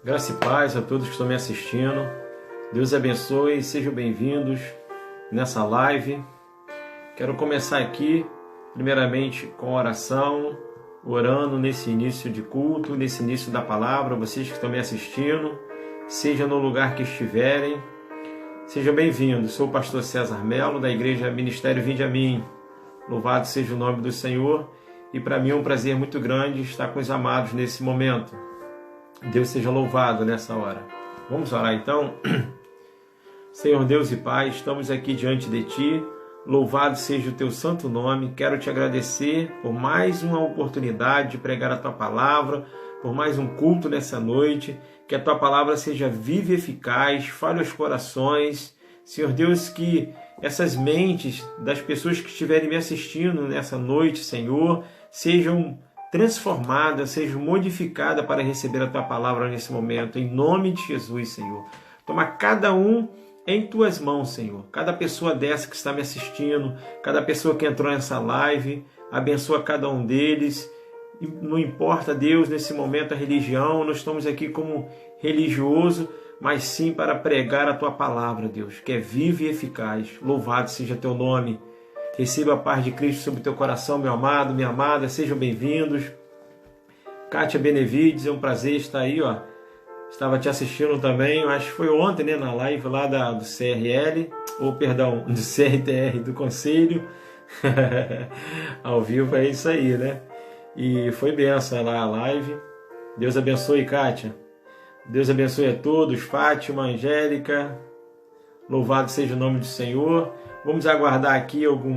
Graça e paz a todos que estão me assistindo. Deus abençoe e sejam bem-vindos nessa live. Quero começar aqui, primeiramente, com oração, orando nesse início de culto, nesse início da palavra. Vocês que estão me assistindo, seja no lugar que estiverem, sejam bem-vindos. Sou o pastor César Melo, da Igreja Ministério Vinde a Mim. Louvado seja o nome do Senhor. E para mim é um prazer muito grande estar com os amados nesse momento. Deus seja louvado nessa hora. Vamos orar então? Senhor Deus e Pai, estamos aqui diante de Ti. Louvado seja o Teu santo nome. Quero Te agradecer por mais uma oportunidade de pregar a Tua palavra, por mais um culto nessa noite. Que a Tua palavra seja viva e eficaz, fale os corações. Senhor Deus, que essas mentes das pessoas que estiverem me assistindo nessa noite, Senhor, sejam transformadas, sejam modificadas para receber a Tua palavra nesse momento, em nome de Jesus, Senhor. Toma cada um em Tuas mãos, Senhor. Cada pessoa dessa que está me assistindo, cada pessoa que entrou nessa live, abençoa cada um deles. E não importa, Deus, nesse momento a religião, nós estamos aqui como religioso, mas sim para pregar a Tua palavra, Deus, que é viva e eficaz. Louvado seja Teu nome. Receba a paz de Cristo sobre o teu coração, meu amado, minha amada. Sejam bem-vindos. Kátia Benevides, é um prazer estar aí, ó. Estava te assistindo também, acho que foi ontem, né, na live lá do CRL, ou perdão, do CRTR do Conselho. Ao vivo é isso aí, né? E foi benção lá a live. Deus abençoe, Kátia. Deus abençoe a todos, Fátima, Angélica. Louvado seja o nome do Senhor. Vamos aguardar aqui alguns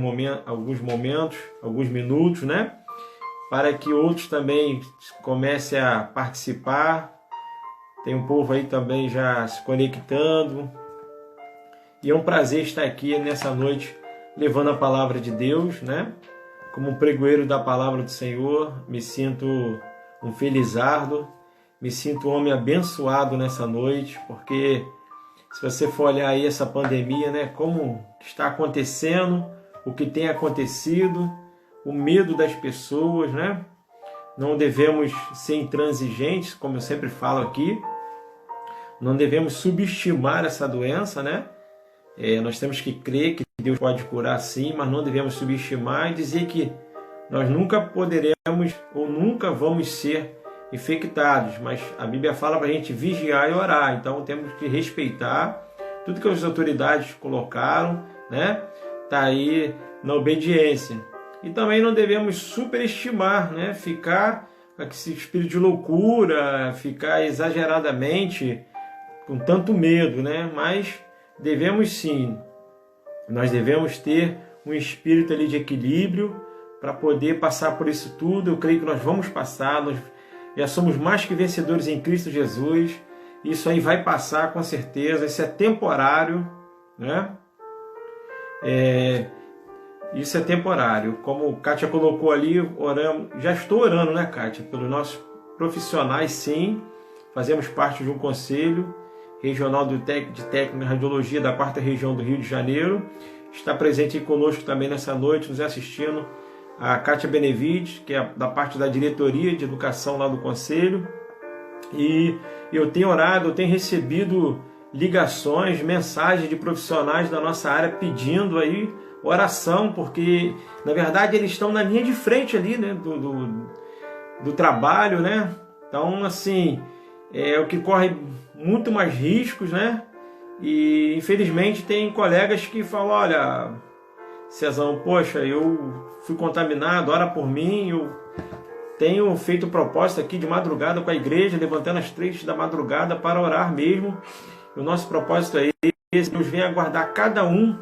momentos, alguns minutos, né? Para que outros também comecem a participar. Tem um povo aí também já se conectando. E é um prazer estar aqui nessa noite levando a palavra de Deus, né? Como um pregoeiro da palavra do Senhor, me sinto um felizardo, me sinto um homem abençoado nessa noite, porque se você for olhar aí essa pandemia, né, como está acontecendo, o que tem acontecido, o medo das pessoas, né? Não devemos ser intransigentes, como eu sempre falo aqui. Não devemos subestimar essa doença, né? Nós temos que crer que Deus pode curar sim, mas não devemos subestimar e dizer que nós nunca poderemos ou nunca vamos ser infectados, mas a Bíblia fala para a gente vigiar e orar, então temos que respeitar tudo que as autoridades colocaram, né? Tá aí na obediência. E também não devemos superestimar, né? Ficar com esse espírito de loucura, ficar exageradamente com tanto medo, né? Mas devemos sim, nós devemos ter um espírito ali de equilíbrio para poder passar por isso tudo. Eu creio que nós vamos passar, nós já somos mais que vencedores em Cristo Jesus. Isso aí vai passar com certeza. Isso é temporário, né? Isso é temporário. Como Kátia colocou ali, oramos. Já estou orando, né, Kátia? Pelos nossos profissionais, sim. Fazemos parte de um conselho regional de técnica em radiologia da 4ª região do Rio de Janeiro. Está presente aí conosco também nessa noite, nos assistindo, a Kátia Benevides, que é da parte da diretoria de educação lá do Conselho. E eu tenho orado, eu tenho recebido ligações, mensagens de profissionais da nossa área pedindo aí oração, porque na verdade eles estão na linha de frente ali, né, do trabalho, né? Então, assim, é o que corre muito mais riscos, né? E infelizmente tem colegas que falam: olha, Cezão, poxa, eu fui contaminado, ora por mim, eu tenho feito propósito aqui de madrugada com a igreja, levantando às 3 da madrugada para orar mesmo. O nosso propósito é esse, Deus vem aguardar cada um,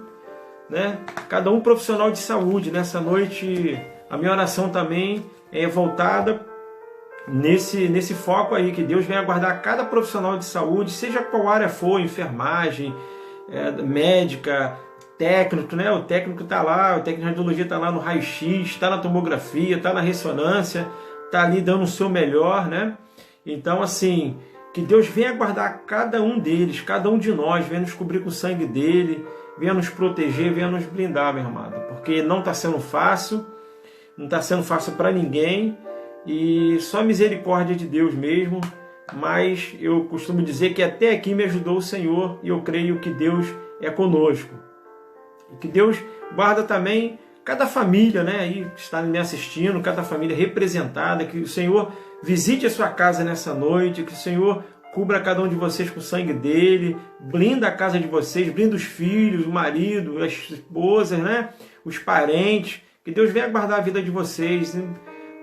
né? Cada um profissional de saúde. Nessa noite, a minha oração também é voltada nesse foco aí, que Deus vem aguardar cada profissional de saúde, seja qual área for, enfermagem, médica, técnico, né? O técnico está lá, o técnico de radiologia está lá no raio-x, está na tomografia, está na ressonância, está ali dando o seu melhor, né? Então, assim, que Deus venha guardar cada um deles, cada um de nós, venha nos cobrir com o sangue dele, venha nos proteger, venha nos blindar, meu amado, porque não está sendo fácil, não está sendo fácil para ninguém, e só a misericórdia de Deus mesmo mas eu costumo dizer que até aqui me ajudou o Senhor e eu creio que Deus é conosco. E que Deus guarda também cada família, né, aí que está me assistindo, cada família representada, que o Senhor visite a sua casa nessa noite, que o Senhor cubra cada um de vocês com o sangue dele, blinda a casa de vocês, blinda os filhos, o marido, as esposas, né, os parentes, que Deus venha guardar a vida de vocês, no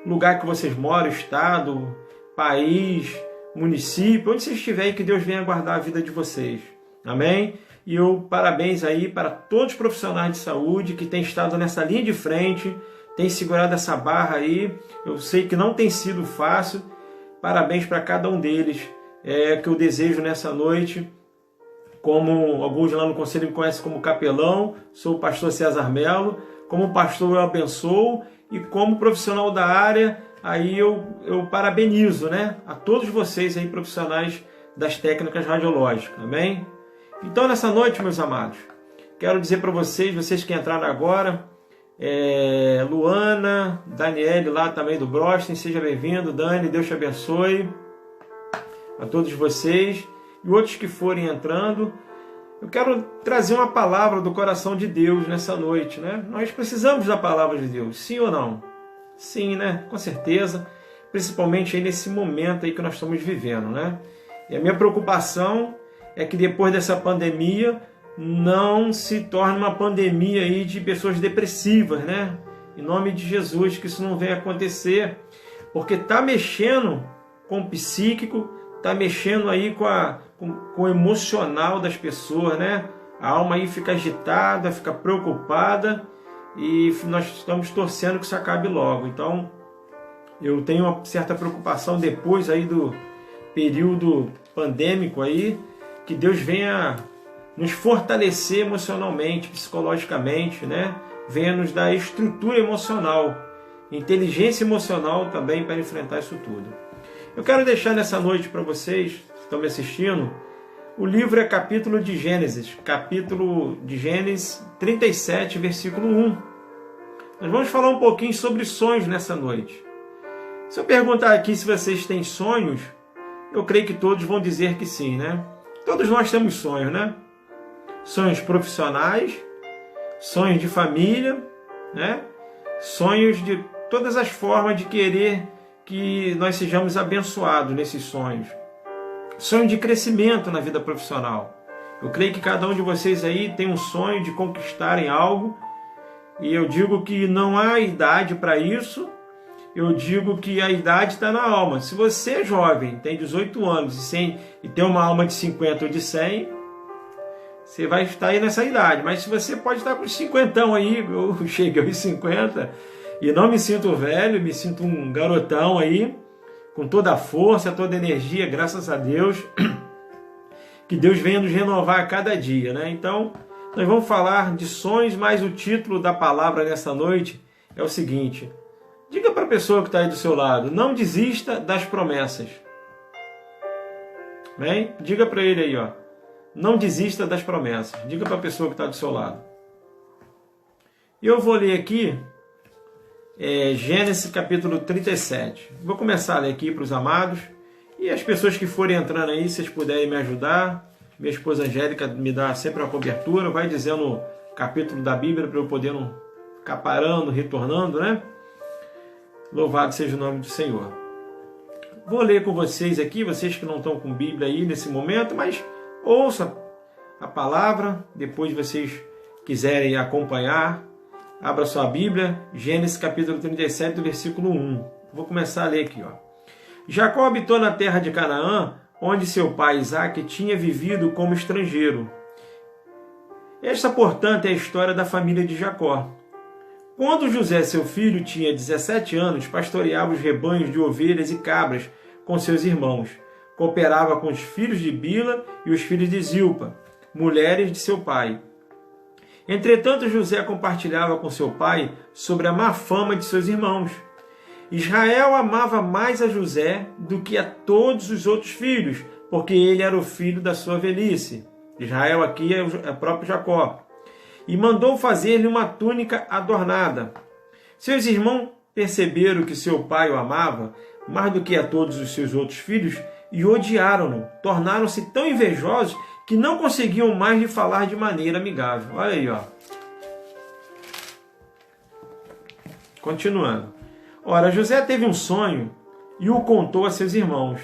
lugar que vocês moram, estado, país, município, onde vocês estiverem, que Deus venha guardar a vida de vocês. Amém? E eu parabéns aí para todos os profissionais de saúde que têm estado nessa linha de frente, têm segurado essa barra aí. Eu sei que não tem sido fácil. Parabéns para cada um deles. Que eu desejo nessa noite, como alguns lá no conselho me conhecem como capelão, sou o pastor César Melo, como pastor eu abençoo e como profissional da área, aí eu parabenizo, né, a todos vocês aí profissionais das técnicas radiológicas. Amém? Então, nessa noite, meus amados, quero dizer para vocês que entraram agora, Luana, Daniele lá também do Brosten, seja bem-vindo. Dani, Deus te abençoe. A todos vocês e outros que forem entrando, eu quero trazer uma palavra do coração de Deus nessa noite, né? Nós precisamos da palavra de Deus, sim ou não? Sim, né? Com certeza, principalmente aí nesse momento aí que nós estamos vivendo, né? E a minha preocupação é que depois dessa pandemia não se torne uma pandemia aí de pessoas depressivas, né? Em nome de Jesus, que isso não venha acontecer, porque está mexendo com o psíquico, está mexendo aí com o emocional das pessoas, né? A alma aí fica agitada, fica preocupada e nós estamos torcendo que isso acabe logo. Então, eu tenho uma certa preocupação depois aí do período pandêmico aí, que Deus venha nos fortalecer emocionalmente, psicologicamente, né? Venha nos dar estrutura emocional, inteligência emocional também para enfrentar isso tudo. Eu quero deixar nessa noite para vocês que estão me assistindo, o livro é capítulo de Gênesis 37, versículo 1. Nós vamos falar um pouquinho sobre sonhos nessa noite. Se eu perguntar aqui se vocês têm sonhos, eu creio que todos vão dizer que sim, né? Todos nós temos sonhos, né? Sonhos profissionais, sonhos de família, né? Sonhos de todas as formas de querer que nós sejamos abençoados nesses sonhos. Sonho de crescimento na vida profissional. Eu creio que cada um de vocês aí tem um sonho de conquistarem algo, e eu digo que não há idade para isso. Eu digo que a idade está na alma. Se você é jovem, tem 18 anos e tem uma alma de 50 ou de 100, você vai estar aí nessa idade. Mas se você pode estar com 50 aí, eu cheguei aos 50 e não me sinto velho, me sinto um garotão aí, com toda a força, toda a energia, graças a Deus. Que Deus venha nos renovar a cada dia, né? Então, nós vamos falar de sonhos, mas o título da palavra nessa noite é o seguinte: diga para a pessoa que está aí do seu lado, não desista das promessas. Bem? Diga para ele aí, ó, não desista das promessas. Diga para a pessoa que está do seu lado. E eu vou ler aqui Gênesis capítulo 37. Vou começar a ler aqui para os amados. E as pessoas que forem entrando aí, se vocês puderem me ajudar. Minha esposa Angélica me dá sempre uma cobertura, vai dizendo o capítulo da Bíblia para eu poder não ficar parando, retornando, né? Louvado seja o nome do Senhor. Vou ler com vocês aqui, vocês que não estão com Bíblia aí nesse momento, mas ouça a palavra, depois vocês quiserem acompanhar, abra sua Bíblia, Gênesis capítulo 37, versículo 1. Vou começar a ler aqui, ó. Jacó habitou na terra de Canaã, onde seu pai Isaque tinha vivido como estrangeiro. Esta, portanto, é a história da família de Jacó. Quando José, seu filho, tinha 17 anos, pastoreava os rebanhos de ovelhas e cabras com seus irmãos. Cooperava com os filhos de Bila e os filhos de Zilpa, mulheres de seu pai. Entretanto, José compartilhava com seu pai sobre a má fama de seus irmãos. Israel amava mais a José do que a todos os outros filhos, porque ele era o filho da sua velhice. Israel aqui é o próprio Jacó. E mandou fazer-lhe uma túnica adornada. Seus irmãos perceberam que seu pai o amava mais do que a todos os seus outros filhos, e odiaram-no. Tornaram-se tão invejosos que não conseguiam mais lhe falar de maneira amigável. Olha aí, ó. Continuando. Ora, José teve um sonho e o contou a seus irmãos,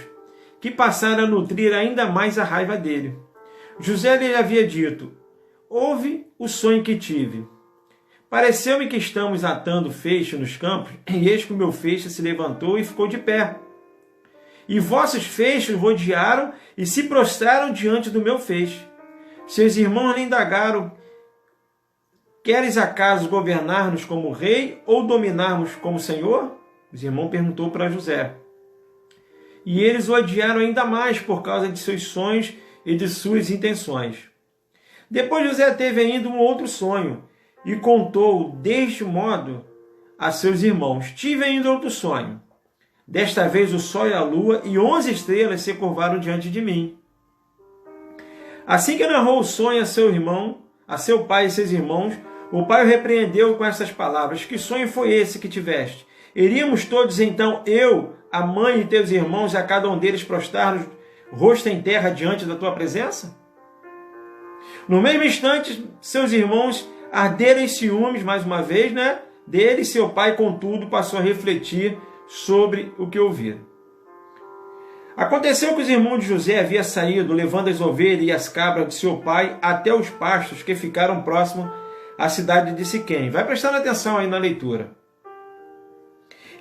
que passaram a nutrir ainda mais a raiva dele. José lhe havia dito: ouve o sonho que tive. Pareceu-me que estamos atando feixe nos campos, e eis que o meu feixe se levantou e ficou de pé. E vossos feixes rodearam e se prostraram diante do meu feixe. Seus irmãos lhe indagaram: queres acaso governar-nos como rei ou dominarmos como senhor? Os irmãos perguntou para José. E eles o odiaram ainda mais por causa de seus sonhos e de suas intenções. Depois José teve ainda um outro sonho e contou deste modo a seus irmãos: tive ainda outro sonho. Desta vez o sol e a lua e 11 estrelas se curvaram diante de mim. Assim que narrou o sonho a seu irmão, a seu pai e seus irmãos, o pai o repreendeu com estas palavras: que sonho foi esse que tiveste? Iríamos todos então, eu, a mãe e teus irmãos, a cada um deles prostrar-nos rosto em terra diante da tua presença? No mesmo instante, seus irmãos arderam em ciúmes, mais uma vez, dele. Seu pai, contudo, passou a refletir sobre o que ouviram. Aconteceu que os irmãos de José haviam saído, levando as ovelhas e as cabras de seu pai até os pastos que ficaram próximos à cidade de Siquém. Vai prestando atenção aí na leitura.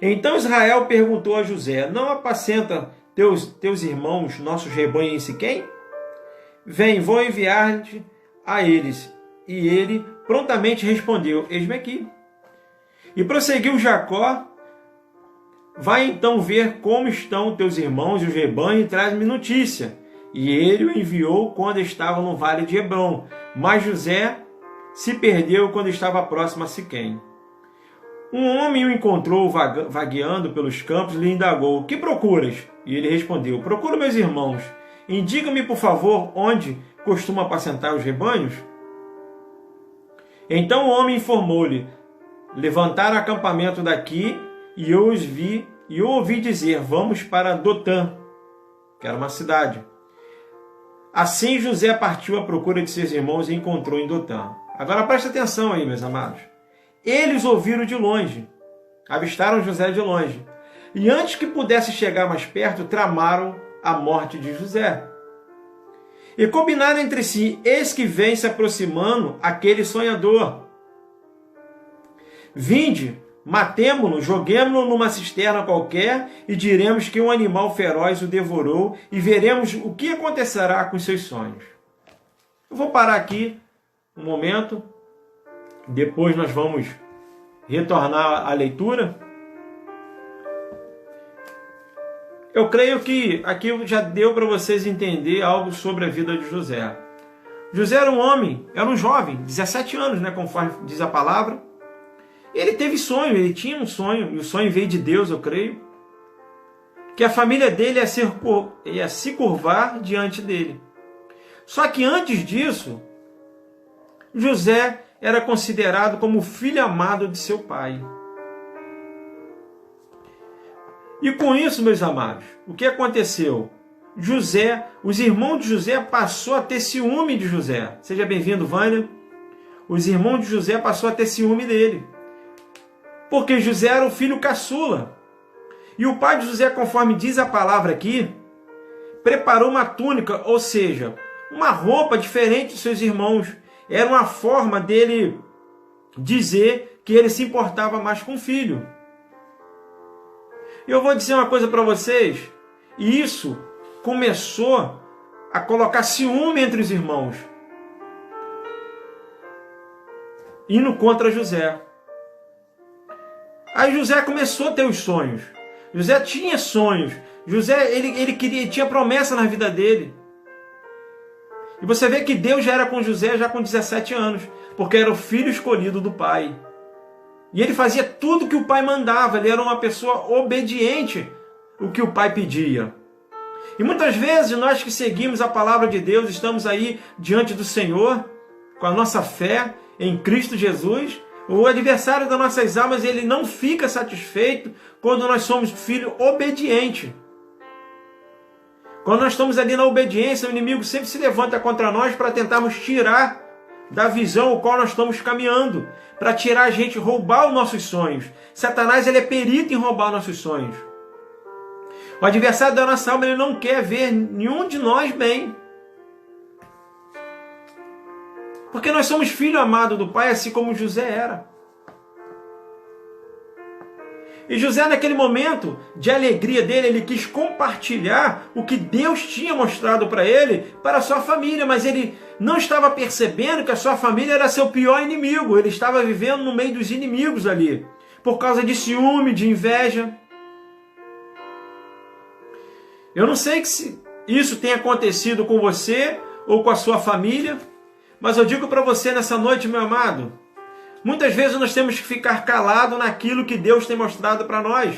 Então Israel perguntou a José: não apacenta teus irmãos nossos rebanhos em Siquém? Vem, vou enviar-te a eles. E ele prontamente respondeu: eis-me aqui. E prosseguiu Jacó: vai então ver como estão teus irmãos e os rebanhos e traz-me notícia. E ele o enviou quando estava no vale de Hebrom. Mas José se perdeu quando estava próximo a Siquém. Um homem o encontrou vagueando pelos campos e lhe indagou: que procuras? E ele respondeu: procuro meus irmãos. Indica-me, por favor, onde costuma apacentar os rebanhos? Então o homem informou-lhe: levantaram acampamento daqui e eu os vi e eu ouvi dizer: vamos para Dotã, que era uma cidade. Assim José partiu à procura de seus irmãos e encontrou em Dotã. Agora preste atenção aí, meus amados. Eles ouviram de longe, avistaram José de longe, e antes que pudesse chegar mais perto, tramaram a morte de José. E combinaram entre si: eis que vem se aproximando aquele sonhador. Vinde, matemo-lo, joguemo-lo numa cisterna qualquer e diremos que um animal feroz o devorou e veremos o que acontecerá com seus sonhos. Eu vou parar aqui um momento, depois nós vamos retornar à leitura. Eu creio que aqui já deu para vocês entender algo sobre a vida de José. José era um homem, era um jovem, 17 anos, conforme diz a palavra. Ele teve sonho, ele tinha um sonho, e o sonho veio de Deus, eu creio, que a família dele ia se curvar diante dele. Só que antes disso, José era considerado como o filho amado de seu pai. E com isso, meus amados, o que aconteceu? José, os irmãos de José passou a ter ciúme de José. Seja bem-vindo, Vânia. Os irmãos de José passou a ter ciúme dele, porque José era o filho caçula. E o pai de José, conforme diz a palavra aqui, preparou uma túnica, ou seja, uma roupa diferente dos seus irmãos. Era uma forma dele dizer que ele se importava mais com o filho. Eu vou dizer uma coisa para vocês, e isso começou a colocar ciúme entre os irmãos, indo contra José. Aí José começou a ter os sonhos. José tinha sonhos. José ele tinha promessa na vida dele. E você vê que Deus já era com José já com 17 anos, porque era o filho escolhido do pai. E ele fazia tudo que o pai mandava, ele era uma pessoa obediente ao que o pai pedia. E muitas vezes nós que seguimos a palavra de Deus, estamos aí diante do Senhor, com a nossa fé em Cristo Jesus, o adversário das nossas almas, ele não fica satisfeito quando nós somos filho obediente. Quando nós estamos ali na obediência, o inimigo sempre se levanta contra nós para tentarmos tirar da visão o qual nós estamos caminhando, para tirar a gente, roubar os nossos sonhos. Satanás, ele é perito em roubar nossos sonhos. O adversário da nossa alma, ele não quer ver nenhum de nós bem. Porque nós somos filho amado do Pai, assim como José era. E José, naquele momento de alegria dele, ele quis compartilhar o que Deus tinha mostrado para ele, para a sua família, mas ele não estava percebendo que a sua família era seu pior inimigo. Ele estava vivendo no meio dos inimigos ali, por causa de ciúme, de inveja. Eu não sei se isso tem acontecido com você ou com a sua família, mas eu digo para você nessa noite, meu amado, muitas vezes nós temos que ficar calado naquilo que Deus tem mostrado para nós.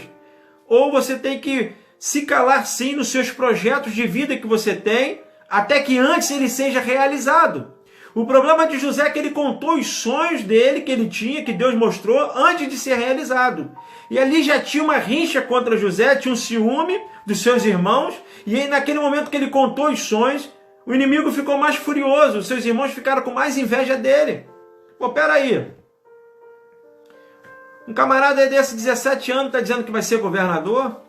Ou você tem que se calar sim nos seus projetos de vida que você tem, até que antes ele seja realizado. O problema de José é que ele contou os sonhos dele que ele tinha, que Deus mostrou, antes de ser realizado. E ali já tinha uma rincha contra José, tinha um ciúme dos seus irmãos, e aí naquele momento que ele contou os sonhos, o inimigo ficou mais furioso, os seus irmãos ficaram com mais inveja dele. Pô, peraí. Um camarada desse, 17 anos, está dizendo que vai ser governador?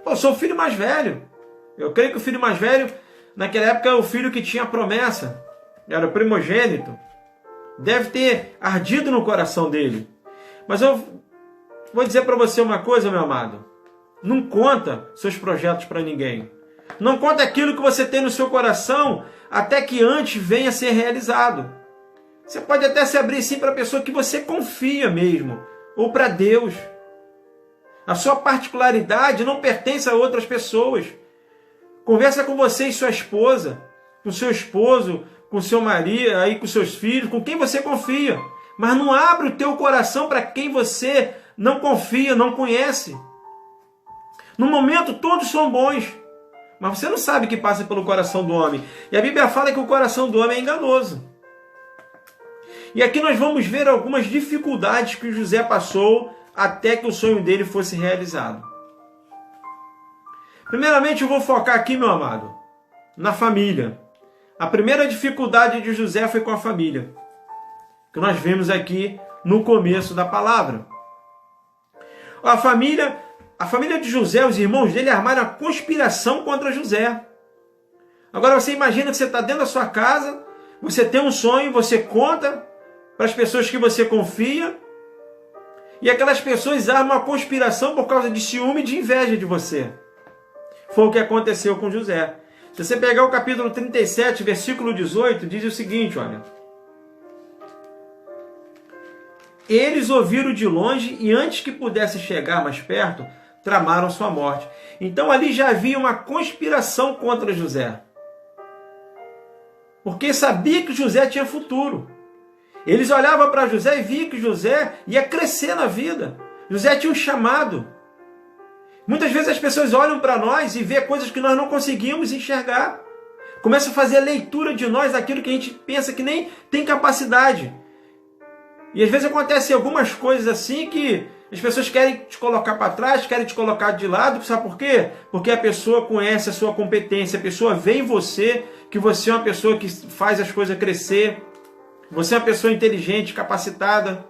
Pô, eu sou o filho mais velho. Eu creio que o filho mais velho, naquela época, era o filho que tinha a promessa. Era o primogênito. Deve ter ardido no coração dele. Mas eu vou dizer para você uma coisa, meu amado. Não conta seus projetos para ninguém. Não conta aquilo que você tem no seu coração até que antes venha a ser realizado. Você pode até se abrir sim para a pessoa que você confia mesmo, ou para Deus. A sua particularidade não pertence a outras pessoas. Conversa com você e sua esposa, com seu esposo, com seu marido, aí com seus filhos, com quem você confia. Mas não abre o teu coração para quem você não confia, não conhece. No momento todos são bons, mas você não sabe o que passa pelo coração do homem. E a Bíblia fala que o coração do homem é enganoso. E aqui nós vamos ver algumas dificuldades que José passou até que o sonho dele fosse realizado. Primeiramente eu vou focar aqui, meu amado, na família. A primeira dificuldade de José foi com a família, que nós vemos aqui no começo da palavra. A família de José, os irmãos dele armaram a conspiração contra José. Agora você imagina que você está dentro da sua casa, você tem um sonho, você conta para as pessoas que você confia, e aquelas pessoas armam uma conspiração por causa de ciúme e de inveja de você. Foi o que aconteceu com José. Se você pegar o capítulo 37, versículo 18, diz o seguinte, olha. Eles ouviram de longe e antes que pudesse chegar mais perto, tramaram sua morte. Então ali já havia uma conspiração contra José. Porque sabia que José tinha futuro. Eles olhavam para José e viam que José ia crescer na vida. José tinha um chamado. Muitas vezes as pessoas olham para nós e vê coisas que nós não conseguimos enxergar. Começam a fazer a leitura de nós daquilo que a gente pensa que nem tem capacidade. E às vezes acontecem algumas coisas assim que as pessoas querem te colocar para trás, querem te colocar de lado. Sabe por quê? Porque a pessoa conhece a sua competência, a pessoa vê em você que você é uma pessoa que faz as coisas crescer. Você é uma pessoa inteligente, capacitada.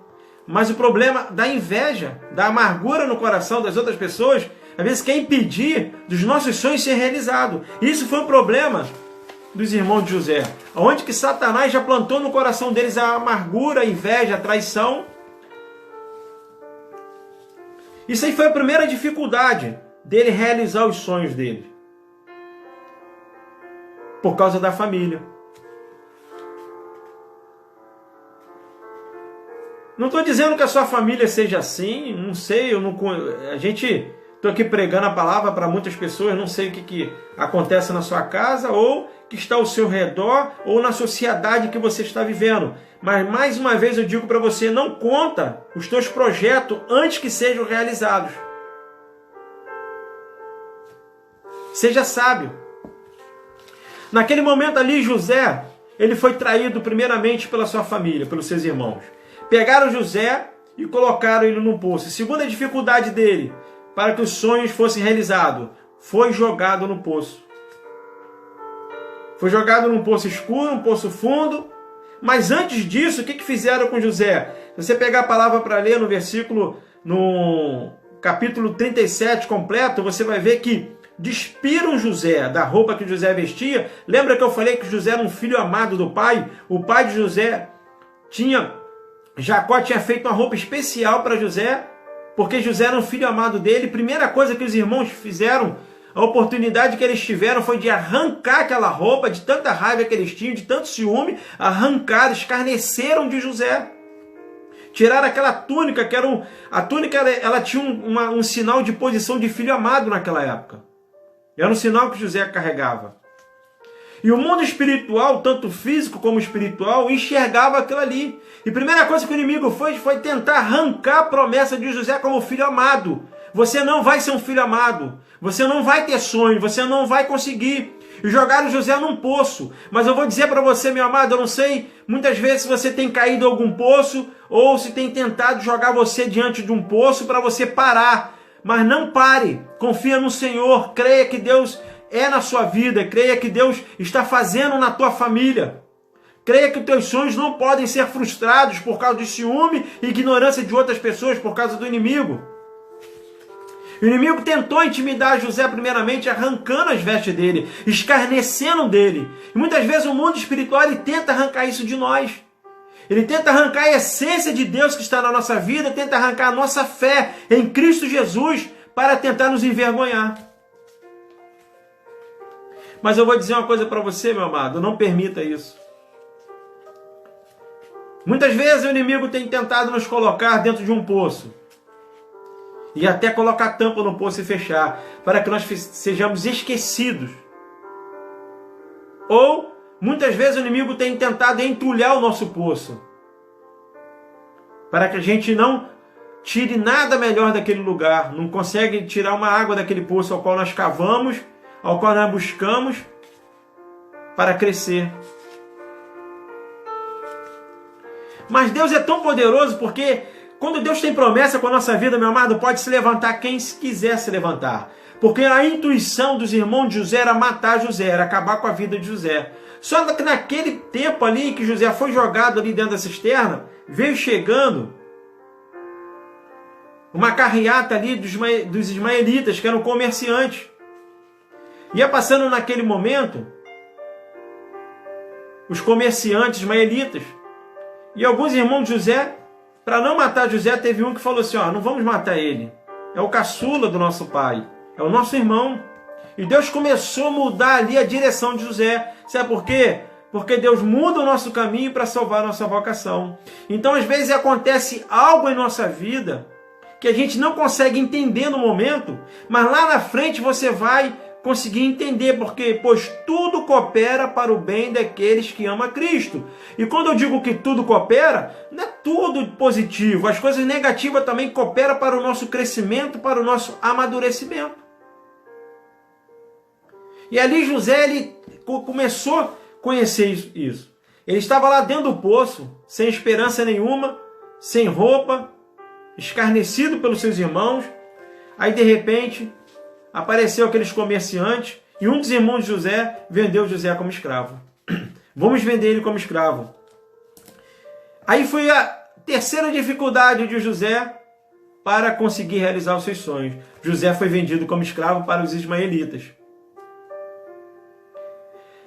Mas o problema da inveja, da amargura no coração das outras pessoas, às vezes quer impedir dos nossos sonhos ser realizados. Isso foi um problema dos irmãos de José, onde que Satanás já plantou no coração deles a amargura, a inveja, a traição. Isso aí foi a primeira dificuldade dele realizar os sonhos dele. Por causa da família. Não estou dizendo que a sua família seja assim, não sei, estou aqui pregando a palavra para muitas pessoas, não sei o que acontece na sua casa, ou que está ao seu redor, ou na sociedade que você está vivendo. Mas mais uma vez eu digo para você, não conta os teus projetos antes que sejam realizados. Seja sábio. Naquele momento ali, José, ele foi traído primeiramente pela sua família, pelos seus irmãos. Pegaram José e colocaram ele num poço. Segunda dificuldade dele, para que os sonhos fossem realizados, foi jogado no poço. Foi jogado num poço escuro, um poço fundo. Mas antes disso, o que fizeram com José? Se você pegar a palavra para ler no capítulo 37 completo, você vai ver que despiram José da roupa que José vestia. Lembra que eu falei que José era um filho amado do pai? O pai de José Jacó tinha feito uma roupa especial para José, porque José era um filho amado dele. Primeira coisa que os irmãos fizeram, a oportunidade que eles tiveram foi de arrancar aquela roupa, de tanta raiva que eles tinham, de tanto ciúme, arrancaram, escarneceram de José. Tiraram aquela túnica, a túnica ela tinha um sinal de posição de filho amado naquela época. Era um sinal que José carregava. E o mundo espiritual, tanto físico como espiritual, enxergava aquilo ali. E a primeira coisa que o inimigo fez foi tentar arrancar a promessa de José como filho amado. Você não vai ser um filho amado. Você não vai ter sonho. Você não vai conseguir. E jogaram José num poço. Mas eu vou dizer para você, meu amado, eu não sei muitas vezes se você tem caído em algum poço ou se tem tentado jogar você diante de um poço para você parar. Mas não pare. Confia no Senhor. Creia que Deus é na sua vida. Creia que Deus está fazendo na tua família. Creia que os teus sonhos não podem ser frustrados por causa de ciúme e ignorância de outras pessoas, por causa do inimigo. O inimigo tentou intimidar José primeiramente arrancando as vestes dele, escarnecendo dele. E muitas vezes o mundo espiritual ele tenta arrancar isso de nós. Ele tenta arrancar a essência de Deus que está na nossa vida, tenta arrancar a nossa fé em Cristo Jesus para tentar nos envergonhar. Mas eu vou dizer uma coisa para você, meu amado, não permita isso. Muitas vezes o inimigo tem tentado nos colocar dentro de um poço. E até colocar tampa no poço e fechar, para que nós sejamos esquecidos. Ou, muitas vezes o inimigo tem tentado entulhar o nosso poço, para que a gente não tire nada melhor daquele lugar, não consegue tirar uma água daquele poço ao qual nós cavamos, ao qual nós buscamos para crescer. Mas Deus é tão poderoso porque quando Deus tem promessa com a nossa vida, meu amado, pode se levantar quem quiser se levantar. Porque a intuição dos irmãos de José era matar José, era acabar com a vida de José. Só que naquele tempo ali que José foi jogado ali dentro da cisterna, veio chegando uma carreata ali dos ismaelitas, que eram comerciantes. Ia passando naquele momento os comerciantes ismaelitas. E alguns irmãos de José, para não matar José, teve um que falou assim, não vamos matar ele. É o caçula do nosso pai. É o nosso irmão. E Deus começou a mudar ali a direção de José. Sabe por quê? Porque Deus muda o nosso caminho para salvar a nossa vocação. Então, às vezes, acontece algo em nossa vida que a gente não consegue entender no momento, mas lá na frente você vai conseguir entender, porque pois tudo coopera para o bem daqueles que amam a Cristo. E quando eu digo que tudo coopera, não é tudo positivo. As coisas negativas também cooperam para o nosso crescimento, para o nosso amadurecimento. E ali José ele começou a conhecer isso. Ele estava lá dentro do poço, sem esperança nenhuma, sem roupa, escarnecido pelos seus irmãos. Aí de repente apareceu aqueles comerciantes e um dos irmãos de José vendeu José como escravo. Vamos vender ele como escravo. Aí foi a terceira dificuldade de José para conseguir realizar os seus sonhos. José foi vendido como escravo para os ismaelitas.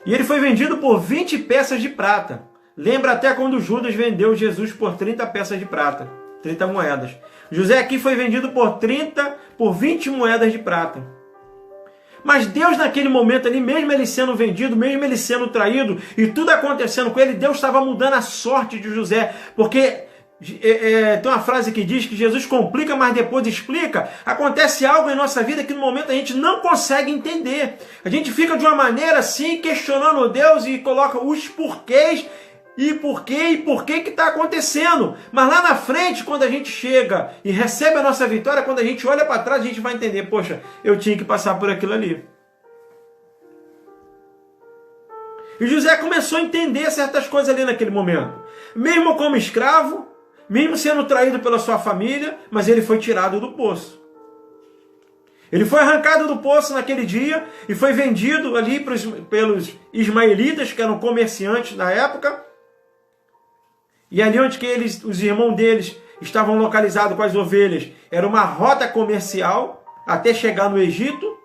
E ele foi vendido por 20 peças de prata. Lembra até quando Judas vendeu Jesus por 30 peças de prata. 30 moedas. José aqui foi vendido por 20 moedas de prata. Mas Deus naquele momento ali, mesmo ele sendo vendido, mesmo ele sendo traído, e tudo acontecendo com ele, Deus estava mudando a sorte de José. Porque tem uma frase que diz que Jesus complica, mas depois explica. Acontece algo em nossa vida que no momento a gente não consegue entender. A gente fica de uma maneira assim, questionando Deus e coloca os porquês. E por que está acontecendo? Mas lá na frente, quando a gente chega e recebe a nossa vitória, quando a gente olha para trás, a gente vai entender, poxa, eu tinha que passar por aquilo ali. E José começou a entender certas coisas ali naquele momento. Mesmo como escravo, mesmo sendo traído pela sua família, mas ele foi tirado do poço. Ele foi arrancado do poço naquele dia e foi vendido ali pelos ismaelitas, que eram comerciantes na época. E ali onde que os irmãos deles estavam localizados com as ovelhas, era uma rota comercial até chegar no Egito.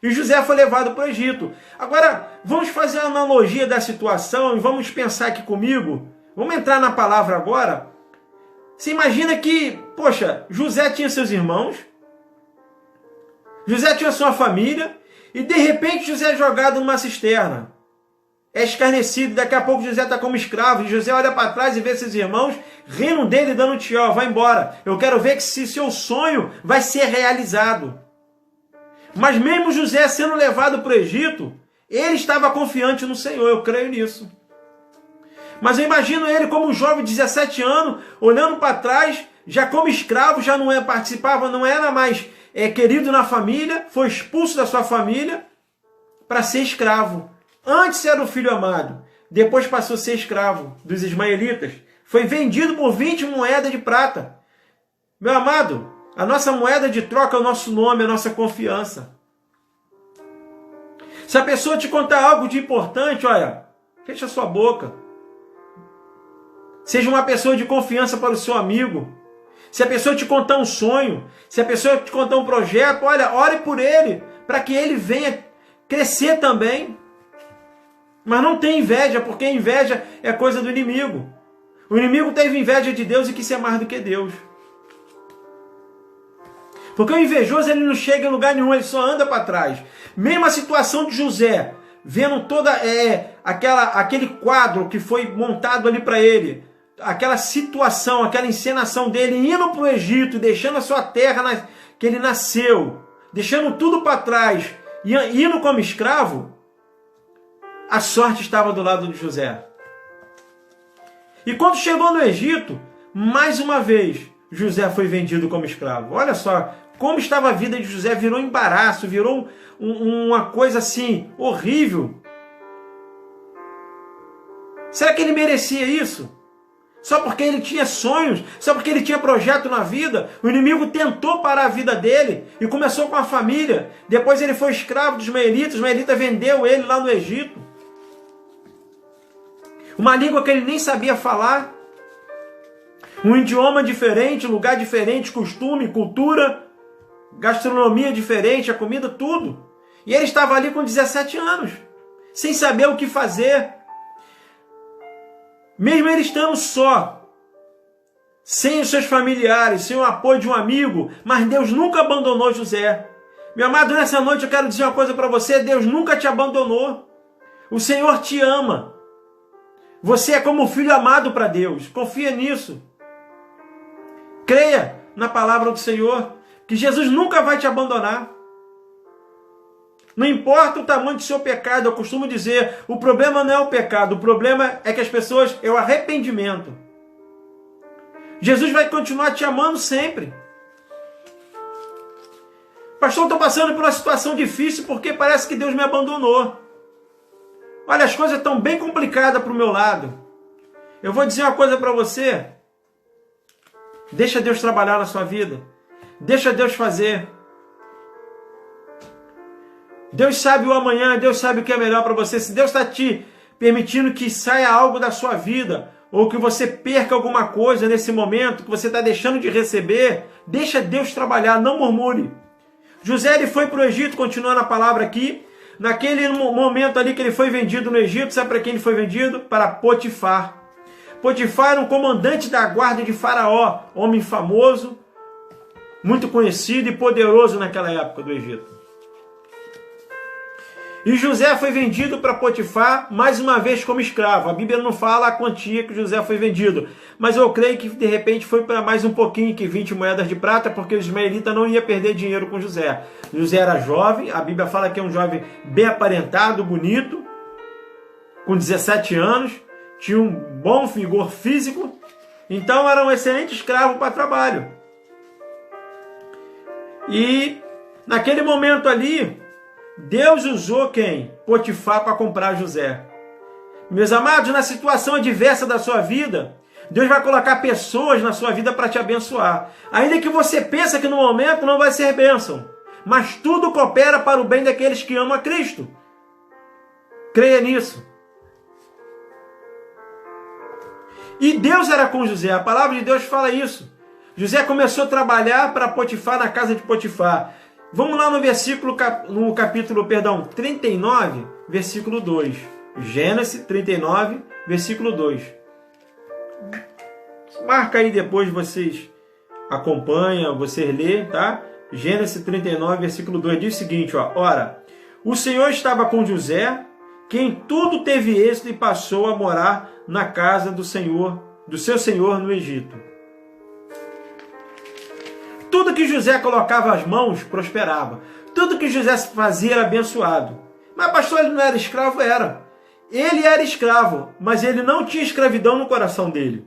E José foi levado para o Egito. Agora, vamos fazer a analogia da situação e vamos pensar aqui comigo. Vamos entrar na palavra agora. Você imagina que, poxa, José tinha seus irmãos, José tinha sua família, e de repente José é jogado numa cisterna. É escarnecido, daqui a pouco José está como escravo, e José olha para trás e vê seus irmãos rindo dele, dando um tchau, vai embora. Eu quero ver que se seu sonho vai ser realizado. Mas mesmo José sendo levado para o Egito, ele estava confiante no Senhor, eu creio nisso. Mas eu imagino ele como um jovem de 17 anos, olhando para trás, já como escravo, já não participava, não era mais querido na família, foi expulso da sua família para ser escravo. Antes era o filho amado, depois passou a ser escravo dos ismaelitas. Foi vendido por 20 moedas de prata. Meu amado, a nossa moeda de troca é o nosso nome, a nossa confiança. Se a pessoa te contar algo de importante, olha, fecha sua boca. Seja uma pessoa de confiança para o seu amigo. Se a pessoa te contar um sonho, se a pessoa te contar um projeto, olha, ore por ele, para que ele venha crescer também. Mas não tem inveja, porque inveja é coisa do inimigo. O inimigo teve inveja de Deus e quis ser mais do que Deus. Porque o invejoso ele não chega em lugar nenhum, ele só anda para trás. Mesmo a situação de José, vendo toda aquele quadro que foi montado ali para ele, aquela situação, aquela encenação dele indo para o Egito, deixando a sua terra que ele nasceu, deixando tudo para trás, e indo como escravo, a sorte estava do lado de José. E quando chegou no Egito, mais uma vez, José foi vendido como escravo. Olha só como estava a vida de José, virou embaraço, virou uma coisa assim, horrível. Será que ele merecia isso? Só porque ele tinha sonhos, só porque ele tinha projeto na vida, o inimigo tentou parar a vida dele e começou com a família. Depois ele foi escravo dos ismaelitas, os ismaelitas vendeu ele lá no Egito. Uma língua que ele nem sabia falar, um idioma diferente, lugar diferente, costume, cultura, gastronomia diferente, a comida, tudo. E ele estava ali com 17 anos, sem saber o que fazer. Mesmo ele estando só, sem os seus familiares, sem o apoio de um amigo, mas Deus nunca abandonou José. Meu amado, nessa noite eu quero dizer uma coisa para você, Deus nunca te abandonou. O Senhor te ama. Você é como um filho amado para Deus. Confia nisso. Creia na palavra do Senhor, que Jesus nunca vai te abandonar. Não importa o tamanho do seu pecado, eu costumo dizer, o problema não é o pecado, o problema é que as pessoas, é o arrependimento. Jesus vai continuar te amando sempre. Pastor, estou passando por uma situação difícil porque parece que Deus me abandonou. Olha, as coisas estão bem complicadas para o meu lado. Eu vou dizer uma coisa para você. Deixa Deus trabalhar na sua vida. Deixa Deus fazer. Deus sabe o amanhã, Deus sabe o que é melhor para você. Se Deus está te permitindo que saia algo da sua vida, ou que você perca alguma coisa nesse momento, que você está deixando de receber, deixa Deus trabalhar, não murmure. José ele foi para o Egito, continuando a palavra aqui, naquele momento ali que ele foi vendido no Egito, sabe para quem ele foi vendido? Para Potifar. Potifar era um comandante da guarda de Faraó, homem famoso, muito conhecido e poderoso naquela época do Egito. E José foi vendido para Potifar, mais uma vez como escravo. A Bíblia não fala a quantia que José foi vendido, mas eu creio que de repente foi para mais um pouquinho que 20 moedas de prata, porque os ismaelitas não iam perder dinheiro com José. José era jovem, a Bíblia fala que é um jovem bem aparentado, bonito, com 17 anos, tinha um bom vigor físico, então era um excelente escravo para trabalho. E naquele momento ali, Deus usou quem? Potifar para comprar José. Meus amados, na situação adversa da sua vida, Deus vai colocar pessoas na sua vida para te abençoar. Ainda que você pense que no momento não vai ser bênção. Mas tudo coopera para o bem daqueles que amam a Cristo. Creia nisso. E Deus era com José. A palavra de Deus fala isso. José começou a trabalhar para Potifar na casa de Potifar. Vamos lá no capítulo 39, versículo 2. Gênesis 39, versículo 2. Marca aí depois, vocês acompanham, vocês lê, tá? Gênesis 39, versículo 2 diz o seguinte, ó. Ora, o Senhor estava com José, que em tudo teve êxito e passou a morar na casa do seu senhor no Egito. Tudo que José colocava as mãos, prosperava. Tudo que José fazia era abençoado. Mas pastor, ele não era escravo? Era. Ele era escravo, mas ele não tinha escravidão no coração dele.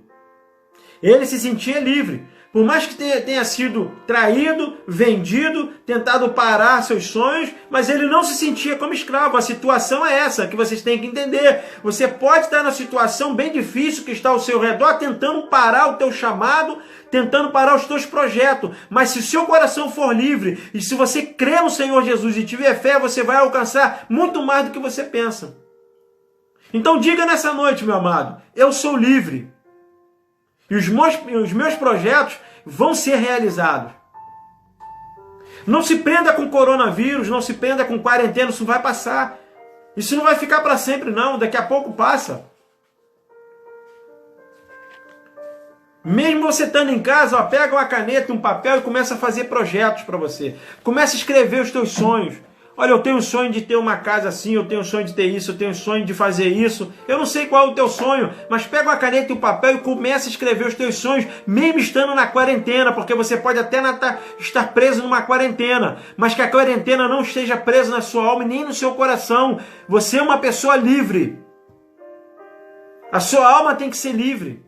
Ele se sentia livre. Por mais que tenha sido traído, vendido, tentado parar seus sonhos, mas ele não se sentia como escravo. A situação é essa que vocês têm que entender. Você pode estar na situação bem difícil que está ao seu redor, tentando parar o teu chamado, tentando parar os teus projetos. Mas se o seu coração for livre, e se você crer no Senhor Jesus e tiver fé, você vai alcançar muito mais do que você pensa. Então diga nessa noite, meu amado, eu sou livre. E os meus projetos vão ser realizados. Não se prenda com coronavírus, não se prenda com quarentena, isso vai passar. Isso não vai ficar para sempre, não. Daqui a pouco passa. Mesmo você estando em casa, ó, pega uma caneta e um papel e começa a fazer projetos para você. Começa a escrever os teus sonhos. Olha, eu tenho o sonho de ter uma casa assim, eu tenho o sonho de ter isso, eu tenho o sonho de fazer isso. Eu não sei qual é o teu sonho, mas pega uma caneta e um papel e começa a escrever os teus sonhos, mesmo estando na quarentena, porque você pode até estar preso numa quarentena, mas que a quarentena não esteja presa na sua alma e nem no seu coração. Você é uma pessoa livre. A sua alma tem que ser livre.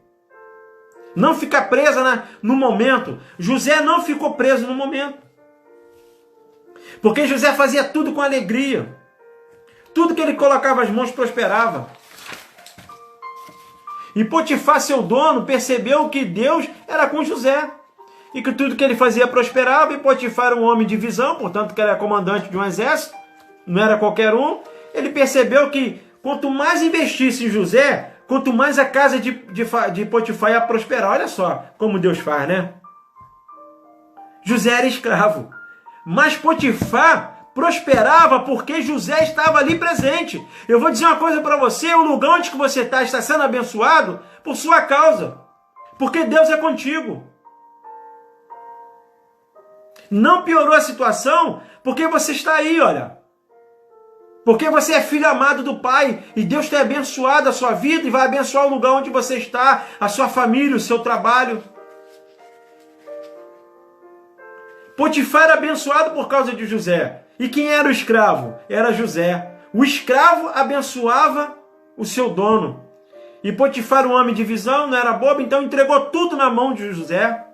Não ficar presa no momento. José não ficou preso no momento. Porque José fazia tudo com alegria. Tudo que ele colocava as mãos prosperava. E Potifar, seu dono, percebeu que Deus era com José. E que tudo que ele fazia prosperava. E Potifar era um homem de visão, portanto que era comandante de um exército. Não era qualquer um. Ele percebeu que quanto mais investisse em José, quanto mais a casa de Potifar ia prosperar. Olha só como Deus faz, né? José era escravo. Mas Potifar prosperava porque José estava ali presente. Eu vou dizer uma coisa para você, o lugar onde você está sendo abençoado por sua causa. Porque Deus é contigo. Não piorou a situação porque você está aí, olha. Porque você é filho amado do Pai e Deus tem abençoado a sua vida e vai abençoar o lugar onde você está, a sua família, o seu trabalho. Potifar era abençoado por causa de José. E quem era o escravo? Era José. O escravo abençoava o seu dono. E Potifar, um homem de visão, não era bobo, então entregou tudo na mão de José.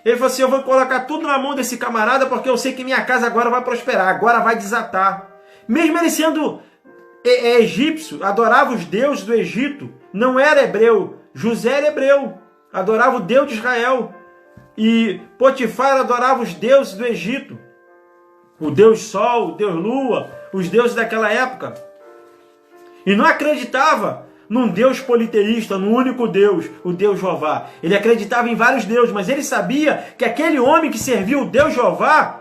Ele falou assim, eu vou colocar tudo na mão desse camarada porque eu sei que minha casa agora vai prosperar, agora vai desatar. Mesmo ele sendo egípcio, adorava os deuses do Egito, não era hebreu. José era hebreu, adorava o Deus de Israel. E Potifar adorava os deuses do Egito. O Deus Sol, o Deus Lua, os deuses daquela época. E não acreditava num Deus politeísta, num único Deus, o Deus Jeová. Ele acreditava em vários deuses, mas ele sabia que aquele homem que servia o Deus Jeová,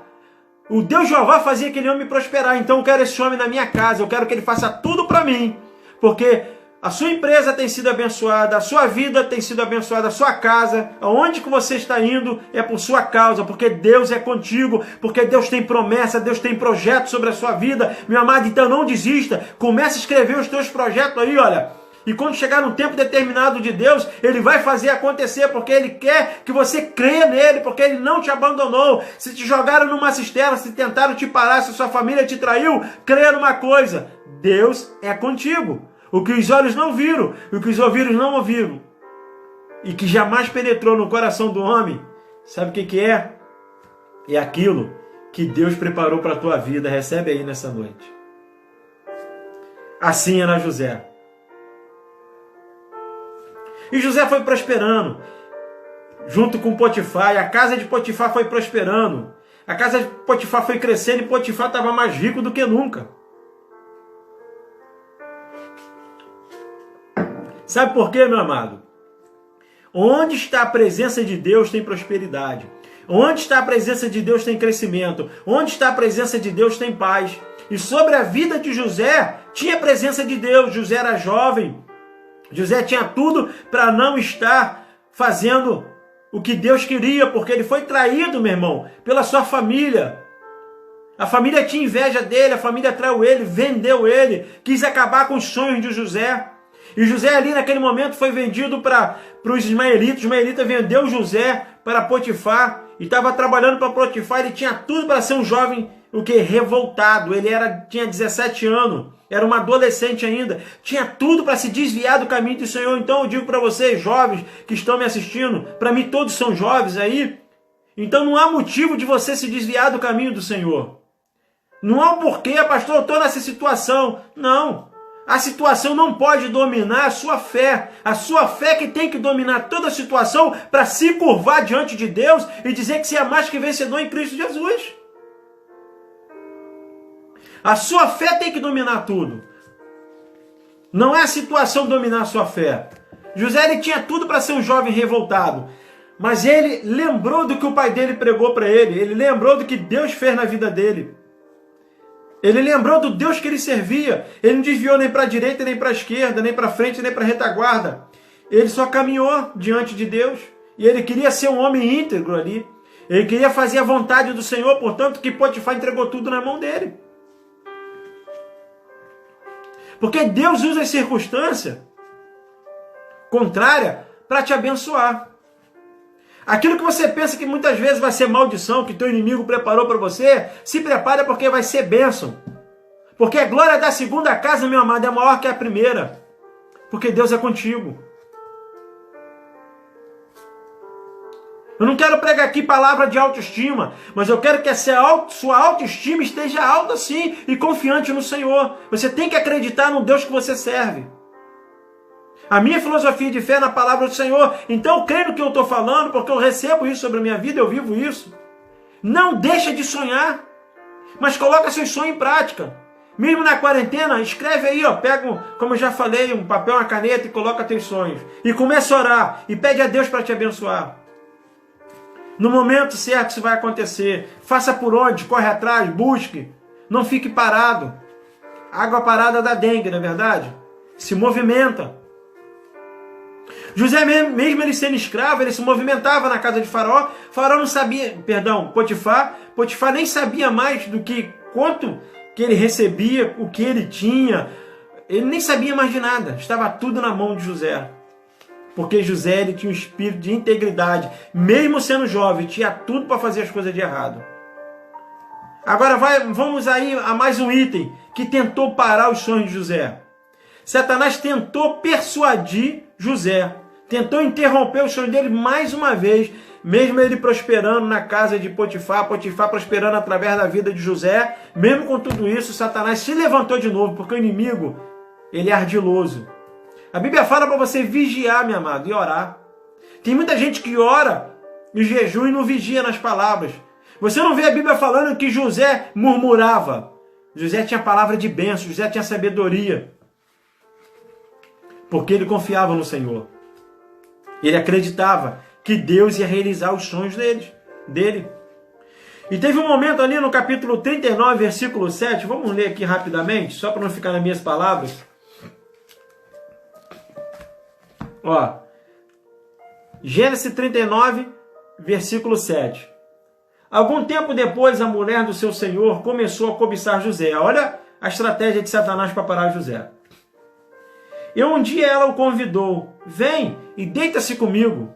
o Deus Jeová fazia aquele homem prosperar. Então eu quero esse homem na minha casa, eu quero que ele faça tudo para mim. Porque a sua empresa tem sido abençoada, a sua vida tem sido abençoada, a sua casa, aonde que você está indo é por sua causa, porque Deus é contigo, porque Deus tem promessa, Deus tem projeto sobre a sua vida. Meu amado, então não desista, comece a escrever os teus projetos aí, olha. E quando chegar no tempo determinado de Deus, Ele vai fazer acontecer, porque Ele quer que você creia nele, porque Ele não te abandonou. Se te jogaram numa cisterna, se tentaram te parar, se sua família te traiu, creia numa coisa, Deus é contigo. O que os olhos não viram, o que os ouvidos não ouviram, e que jamais penetrou no coração do homem, sabe o que é? É aquilo que Deus preparou para a tua vida. Recebe aí nessa noite. Assim era José. E José foi prosperando, junto com Potifar, e a casa de Potifar foi prosperando. A casa de Potifar foi crescendo e Potifar estava mais rico do que nunca. Sabe por quê, meu amado? Onde está a presença de Deus tem prosperidade. Onde está a presença de Deus tem crescimento. Onde está a presença de Deus tem paz. E sobre a vida de José, tinha a presença de Deus. José era jovem. José tinha tudo para não estar fazendo o que Deus queria, porque ele foi traído, meu irmão, pela sua família. A família tinha inveja dele, a família traiu ele, vendeu ele, quis acabar com os sonhos de José. E José ali naquele momento foi vendido para os ismaelitas. Os ismaelitas vendeu José para Potifar e estava trabalhando para Potifar. Ele tinha tudo para ser um jovem, revoltado. Ele tinha 17 anos, era um adolescente ainda. Tinha tudo para se desviar do caminho do Senhor. Então eu digo para vocês, jovens que estão me assistindo, para mim todos são jovens aí. Então não há motivo de você se desviar do caminho do Senhor. Não há um porquê, pastor, eu estou nessa situação. Não. A situação não pode dominar a sua fé. A sua fé que tem que dominar toda a situação para se curvar diante de Deus e dizer que você é mais que vencedor em Cristo Jesus. A sua fé tem que dominar tudo. Não é a situação dominar a sua fé. José ele tinha tudo para ser um jovem revoltado. Mas ele lembrou do que o pai dele pregou para ele. Ele lembrou do que Deus fez na vida dele. Ele lembrou do Deus que ele servia. Ele não desviou nem para a direita, nem para a esquerda, nem para a frente, nem para a retaguarda. Ele só caminhou diante de Deus. E ele queria ser um homem íntegro ali. Ele queria fazer a vontade do Senhor, portanto que Potifar entregou tudo na mão dele. Porque Deus usa a circunstância contrária para te abençoar. Aquilo que você pensa que muitas vezes vai ser maldição, que teu inimigo preparou para você, se prepara porque vai ser bênção. Porque a glória da segunda casa, meu amado, é maior que a primeira. Porque Deus é contigo. Eu não quero pregar aqui palavra de autoestima, mas eu quero que a sua autoestima esteja alta sim e confiante no Senhor. Você tem que acreditar no Deus que você serve. A minha filosofia de fé é na palavra do Senhor. Então eu creio no que eu estou falando, porque eu recebo isso sobre a minha vida, eu vivo isso. Não deixa de sonhar, mas coloca seus sonhos em prática. Mesmo na quarentena, escreve aí, pega, como eu já falei, um papel, uma caneta e coloca teus sonhos. E começa a orar e pede a Deus para te abençoar. No momento certo isso vai acontecer. Faça por onde, corre atrás, busque. Não fique parado. Água parada dá dengue, não é verdade? Se movimenta. José, mesmo ele sendo escravo, ele se movimentava na casa de Faraó. Faraó não sabia, Potifar nem sabia mais do que quanto que ele recebia, o que ele tinha. Ele nem sabia mais de nada. Estava tudo na mão de José. Porque José ele tinha um espírito de integridade. Mesmo sendo jovem, tinha tudo para fazer as coisas de errado. Agora vamos aí a mais um item que tentou parar os sonhos de José. Satanás tentou persuadir José. Tentou interromper o sonho dele mais uma vez. Mesmo ele prosperando na casa de Potifar, Potifar prosperando através da vida de José. Mesmo com tudo isso, Satanás se levantou de novo. Porque o inimigo, ele é ardiloso. A Bíblia fala para você vigiar, meu amado, e orar. Tem muita gente que ora e jejum e não vigia nas palavras. Você não vê a Bíblia falando que José murmurava. José tinha palavra de bênção, José tinha sabedoria. Porque ele confiava no Senhor. Ele acreditava que Deus ia realizar os sonhos dele. E teve um momento ali no capítulo 39, versículo 7. Vamos ler aqui rapidamente, só para não ficar nas minhas palavras. Gênesis 39, versículo 7. Algum tempo depois, a mulher do seu senhor começou a cobiçar José. Olha a estratégia de Satanás para parar José. E um dia ela o convidou. Vem e deita-se comigo.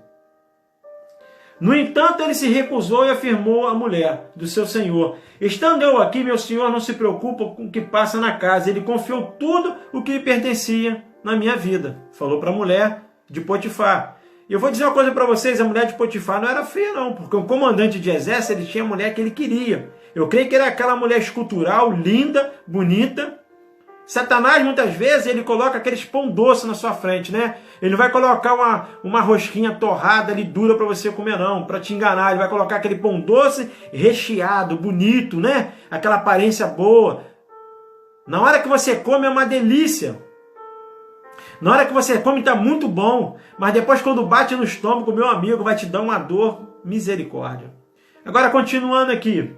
No entanto, ele se recusou e afirmou à mulher do seu senhor. Estando eu aqui, meu senhor não se preocupa com o que passa na casa. Ele confiou tudo o que lhe pertencia na minha vida. Falou para a mulher de Potifar. E eu vou dizer uma coisa para vocês, a mulher de Potifar não era feia não, porque o comandante de exército ele tinha a mulher que ele queria. Eu creio que era aquela mulher escultural, linda, bonita, Satanás, muitas vezes, ele coloca aqueles pão doce na sua frente, né? Ele não vai colocar uma rosquinha torrada ali, dura para você comer, não, para te enganar. Ele vai colocar aquele pão doce recheado, bonito, né? Aquela aparência boa. Na hora que você come é uma delícia. Na hora que você come está muito bom. Mas depois, quando bate no estômago, meu amigo, vai te dar uma dor, misericórdia. Agora, continuando aqui.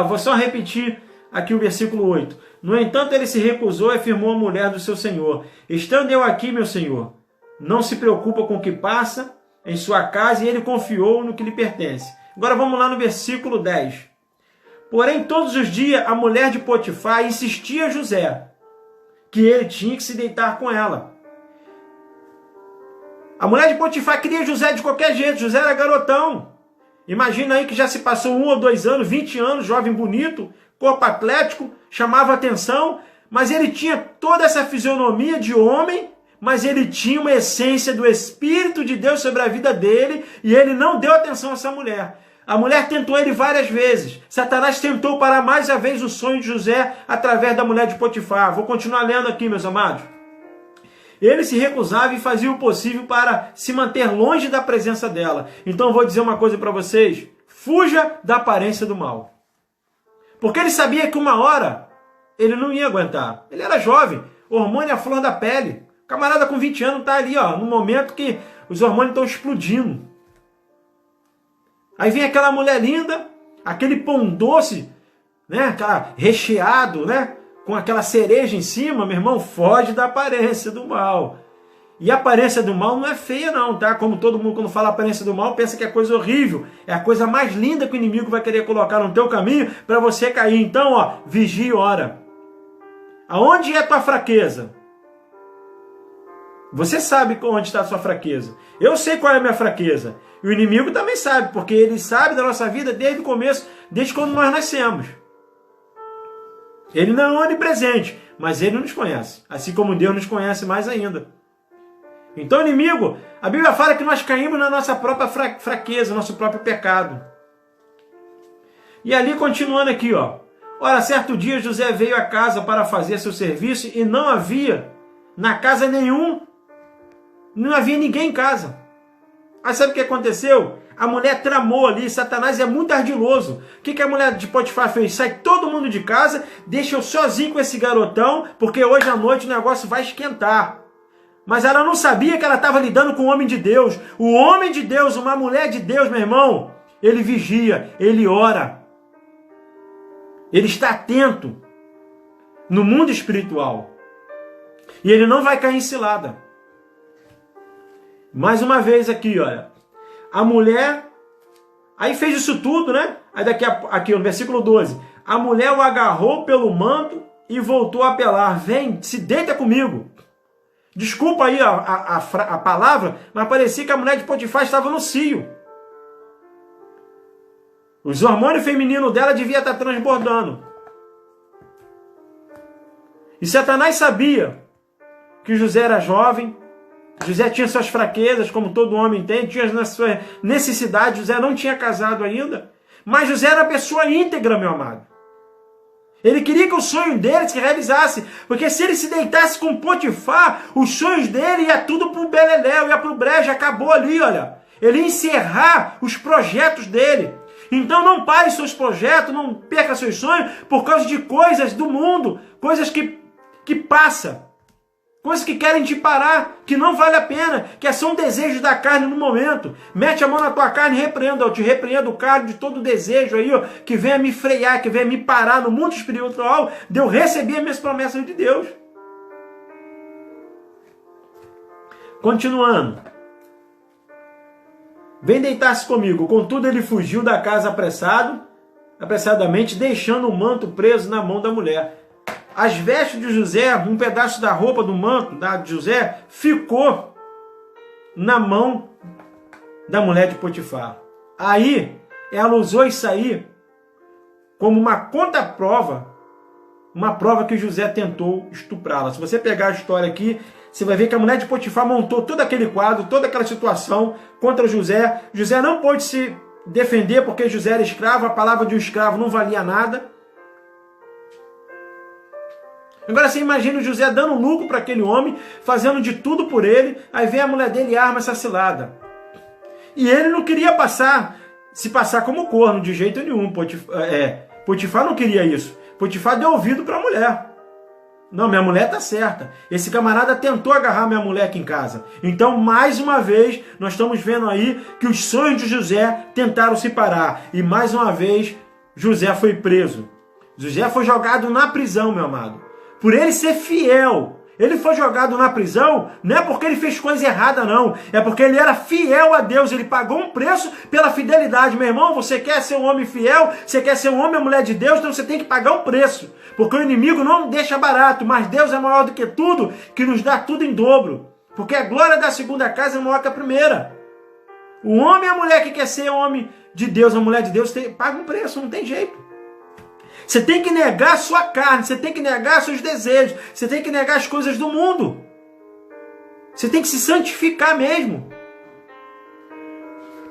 Vou só repetir aqui o versículo 8. No entanto, ele se recusou e afirmou a mulher do seu senhor: estando eu aqui, meu senhor, não se preocupa com o que passa em sua casa, e ele confiou no que lhe pertence. Agora vamos lá no versículo 10. Porém, todos os dias, a mulher de Potifar insistia a José que ele tinha que se deitar com ela. A mulher de Potifar queria José de qualquer jeito. José era garotão. Imagina aí que já se passou 1 ou 2 anos, 20 anos, jovem bonito, corpo atlético, chamava atenção, mas ele tinha toda essa fisionomia de homem, mas ele tinha uma essência do Espírito de Deus sobre a vida dele, e ele não deu atenção a essa mulher. A mulher tentou ele várias vezes. Satanás tentou parar mais uma vez o sonho de José através da mulher de Potifar. Vou continuar lendo aqui, meus amados. Ele se recusava e fazia o possível para se manter longe da presença dela. Então eu vou dizer uma coisa para vocês. Fuja da aparência do mal. Porque ele sabia que uma hora ele não ia aguentar. Ele era jovem, hormônio à flor da pele. O camarada com 20 anos está ali, no momento que os hormônios estão explodindo. Aí vem aquela mulher linda, aquele pão doce, né? Aquela recheado, né? Com aquela cereja em cima, meu irmão, foge da aparência do mal. E a aparência do mal não é feia não, tá? Como todo mundo quando fala aparência do mal pensa que é coisa horrível. É a coisa mais linda que o inimigo vai querer colocar no teu caminho para você cair. Então, vigia e ora. Aonde é a tua fraqueza? Você sabe onde está a sua fraqueza. Eu sei qual é a minha fraqueza. E o inimigo também sabe, porque ele sabe da nossa vida desde o começo, desde quando nós nascemos. Ele não é onipresente, mas ele nos conhece. Assim como Deus nos conhece mais ainda. Então, inimigo, a Bíblia fala que nós caímos na nossa própria fraqueza, nosso próprio pecado. E ali, continuando aqui, Ora, certo dia José veio à casa para fazer seu serviço e não havia na casa não havia ninguém em casa. Aí sabe o que aconteceu? A mulher tramou ali, Satanás é muito ardiloso. O que a mulher de Potifar fez? Sai todo mundo de casa, deixa eu sozinho com esse garotão, porque hoje à noite o negócio vai esquentar. Mas ela não sabia que ela estava lidando com o homem de Deus. O homem de Deus, uma mulher de Deus, meu irmão, ele vigia, ele ora. Ele está atento no mundo espiritual. E ele não vai cair em cilada. Mais uma vez aqui, olha. A mulher, aí fez isso tudo, né? Aí aqui no versículo 12. A mulher o agarrou pelo manto e voltou a apelar. Vem, se deita comigo. Desculpa aí a palavra, mas parecia que a mulher de Potifar estava no cio. Os hormônios femininos dela devia estar transbordando. E Satanás sabia que José era jovem, José tinha suas fraquezas, como todo homem tem, tinha suas necessidades, José não tinha casado ainda, mas José era uma pessoa íntegra, meu amado. Ele queria que o sonho dele se realizasse, porque se ele se deitasse com Potifar, os sonhos dele ia tudo pro beleléu, ia pro brejo, acabou ali, olha. Ele ia encerrar os projetos dele. Então não pare seus projetos, não perca seus sonhos por causa de coisas do mundo, coisas que passam. Coisas que querem te parar, que não vale a pena, que são desejos da carne no momento. Mete a mão na tua carne e repreenda. Eu te repreendo, carne, de todo desejo aí, que venha me frear, que venha me parar no mundo espiritual, de eu receber as minhas promessas de Deus. Continuando. Vem deitar-se comigo. Contudo, ele fugiu da casa apressadamente, deixando o manto preso na mão da mulher. As vestes de José, um pedaço da roupa do manto de José, ficou na mão da mulher de Potifar. Aí, ela usou isso aí como uma contraprova, uma prova que José tentou estuprá-la. Se você pegar a história aqui, você vai ver que a mulher de Potifar montou todo aquele quadro, toda aquela situação contra José. José não pôde se defender porque José era escravo, a palavra de um escravo não valia nada. Agora você imagina o José dando lucro para aquele homem, fazendo de tudo por ele, aí vem a mulher dele e arma essa cilada. E ele não queria se passar como corno de jeito nenhum. Potifar não queria isso. Potifar deu ouvido para a mulher. Não, minha mulher está certa. Esse camarada tentou agarrar minha mulher aqui em casa. Então, mais uma vez, nós estamos vendo aí que os sonhos de José tentaram se parar. E mais uma vez, José foi preso. José foi jogado na prisão, meu amado. Por ele ser fiel. Ele foi jogado na prisão, não é porque ele fez coisa errada, não. É porque ele era fiel a Deus. Ele pagou um preço pela fidelidade. Meu irmão, você quer ser um homem fiel? Você quer ser um homem ou mulher de Deus? Então você tem que pagar um preço. Porque o inimigo não deixa barato. Mas Deus é maior do que tudo, que nos dá tudo em dobro. Porque a glória da segunda casa é maior que a primeira. O homem e a mulher que quer ser homem de Deus, a mulher de Deus, paga um preço, não tem jeito. Você tem que negar a sua carne, você tem que negar seus desejos, você tem que negar as coisas do mundo. Você tem que se santificar mesmo.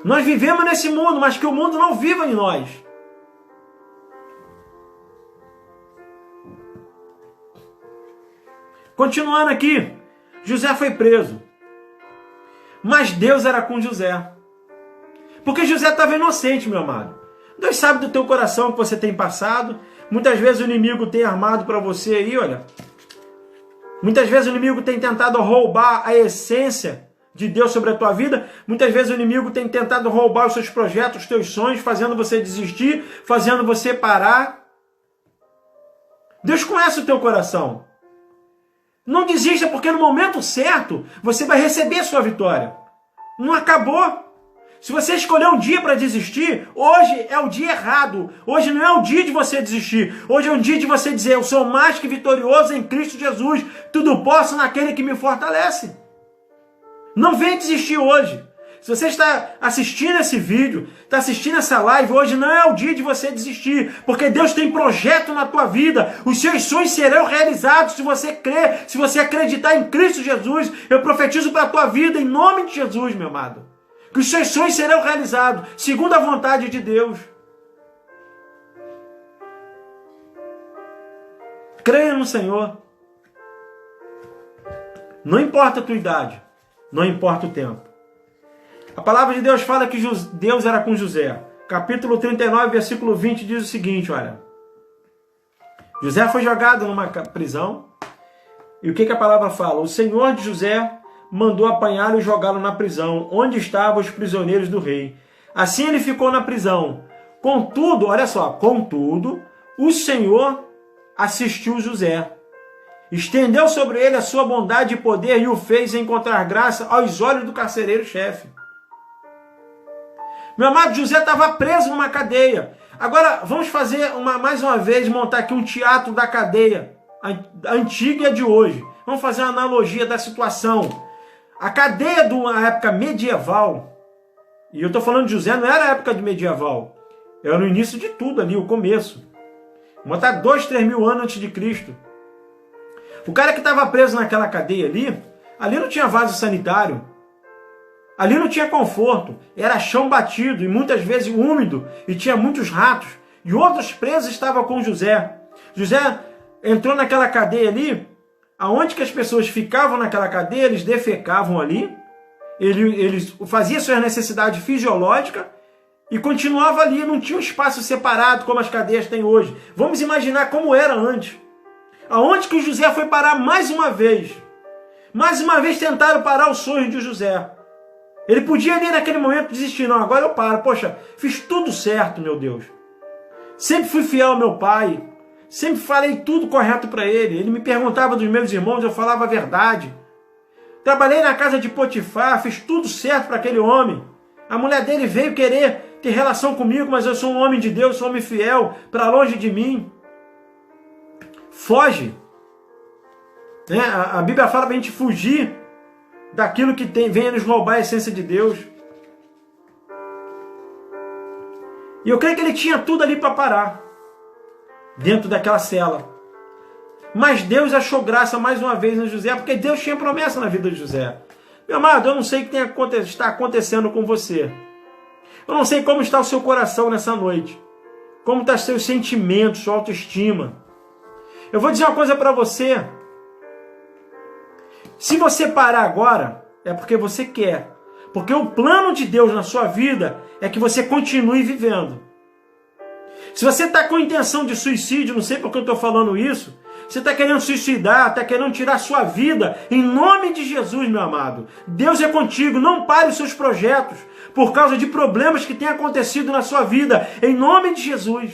Nós vivemos nesse mundo, mas que o mundo não viva em nós. Continuando aqui, José foi preso. Mas Deus era com José. Porque José estava inocente, meu amado. Deus sabe do teu coração que você tem passado. Muitas vezes o inimigo tem armado para você aí, olha. Muitas vezes o inimigo tem tentado roubar a essência de Deus sobre a tua vida. Muitas vezes o inimigo tem tentado roubar os seus projetos, os teus sonhos, fazendo você desistir, fazendo você parar. Deus conhece o teu coração. Não desista, porque no momento certo você vai receber a sua vitória. Não acabou. Se você escolher um dia para desistir, hoje é o dia errado. Hoje não é o dia de você desistir. Hoje é o dia de você dizer, eu sou mais que vitorioso em Cristo Jesus. Tudo posso naquele que me fortalece. Não venha desistir hoje. Se você está assistindo esse vídeo, está assistindo essa live, hoje não é o dia de você desistir. Porque Deus tem projeto na tua vida. Os seus sonhos serão realizados se você crer, se você acreditar em Cristo Jesus. Eu profetizo para a tua vida em nome de Jesus, meu amado. Que os seus sonhos serão realizados, segundo a vontade de Deus. Creia no Senhor. Não importa a tua idade, não importa o tempo. A palavra de Deus fala que Deus era com José. Capítulo 39, versículo 20 diz o seguinte, olha. José foi jogado numa prisão. E o que a palavra fala? O Senhor de José mandou apanhá-lo e jogá-lo na prisão, onde estavam os prisioneiros do rei. Assim ele ficou na prisão. Contudo, olha só, contudo, o Senhor assistiu José. Estendeu sobre ele a sua bondade e poder e o fez encontrar graça aos olhos do carcereiro-chefe. Meu amado, José estava preso numa cadeia. Agora, vamos fazer mais uma vez, montar aqui um teatro da cadeia, a antiga e a de hoje. Vamos fazer uma analogia da situação. A cadeia de uma época medieval, e eu estou falando de José, não era a época de medieval, era o início de tudo ali, o começo. Vamos botar 2-3 mil anos antes de Cristo. O cara que estava preso naquela cadeia ali não tinha vaso sanitário, ali não tinha conforto, era chão batido e muitas vezes úmido, e tinha muitos ratos, e outros presos estavam com José. José entrou naquela cadeia ali, aonde que as pessoas ficavam naquela cadeia, eles defecavam ali, eles faziam suas necessidades fisiológicas e continuava ali, não tinha um espaço separado como as cadeias têm hoje. Vamos imaginar como era antes. Aonde que José foi parar mais uma vez? Mais uma vez tentaram parar o sonho de José. Ele podia ali naquele momento desistir, não, agora eu paro, poxa, fiz tudo certo, meu Deus. Sempre fui fiel ao meu pai. Sempre falei tudo correto para ele. Ele me perguntava dos meus irmãos, eu falava a verdade. Trabalhei na casa de Potifar, fiz tudo certo para aquele homem. A mulher dele veio querer ter relação comigo, mas eu sou um homem de Deus, sou um homem fiel, para longe de mim. Foge. A Bíblia fala para a gente fugir daquilo que venha nos roubar a essência de Deus. E eu creio que ele tinha tudo ali para parar. Dentro daquela cela. Mas Deus achou graça mais uma vez em José, porque Deus tinha promessa na vida de José. Meu amado, eu não sei o que está acontecendo com você. Eu não sei como está o seu coração nessa noite. Como estão os seus sentimentos, sua autoestima. Eu vou dizer uma coisa para você. Se você parar agora, é porque você quer. Porque o plano de Deus na sua vida é que você continue vivendo. Se você está com intenção de suicídio, não sei por que eu estou falando isso, você está querendo suicidar, está querendo tirar a sua vida, em nome de Jesus, meu amado. Deus é contigo, não pare os seus projetos por causa de problemas que têm acontecido na sua vida, em nome de Jesus.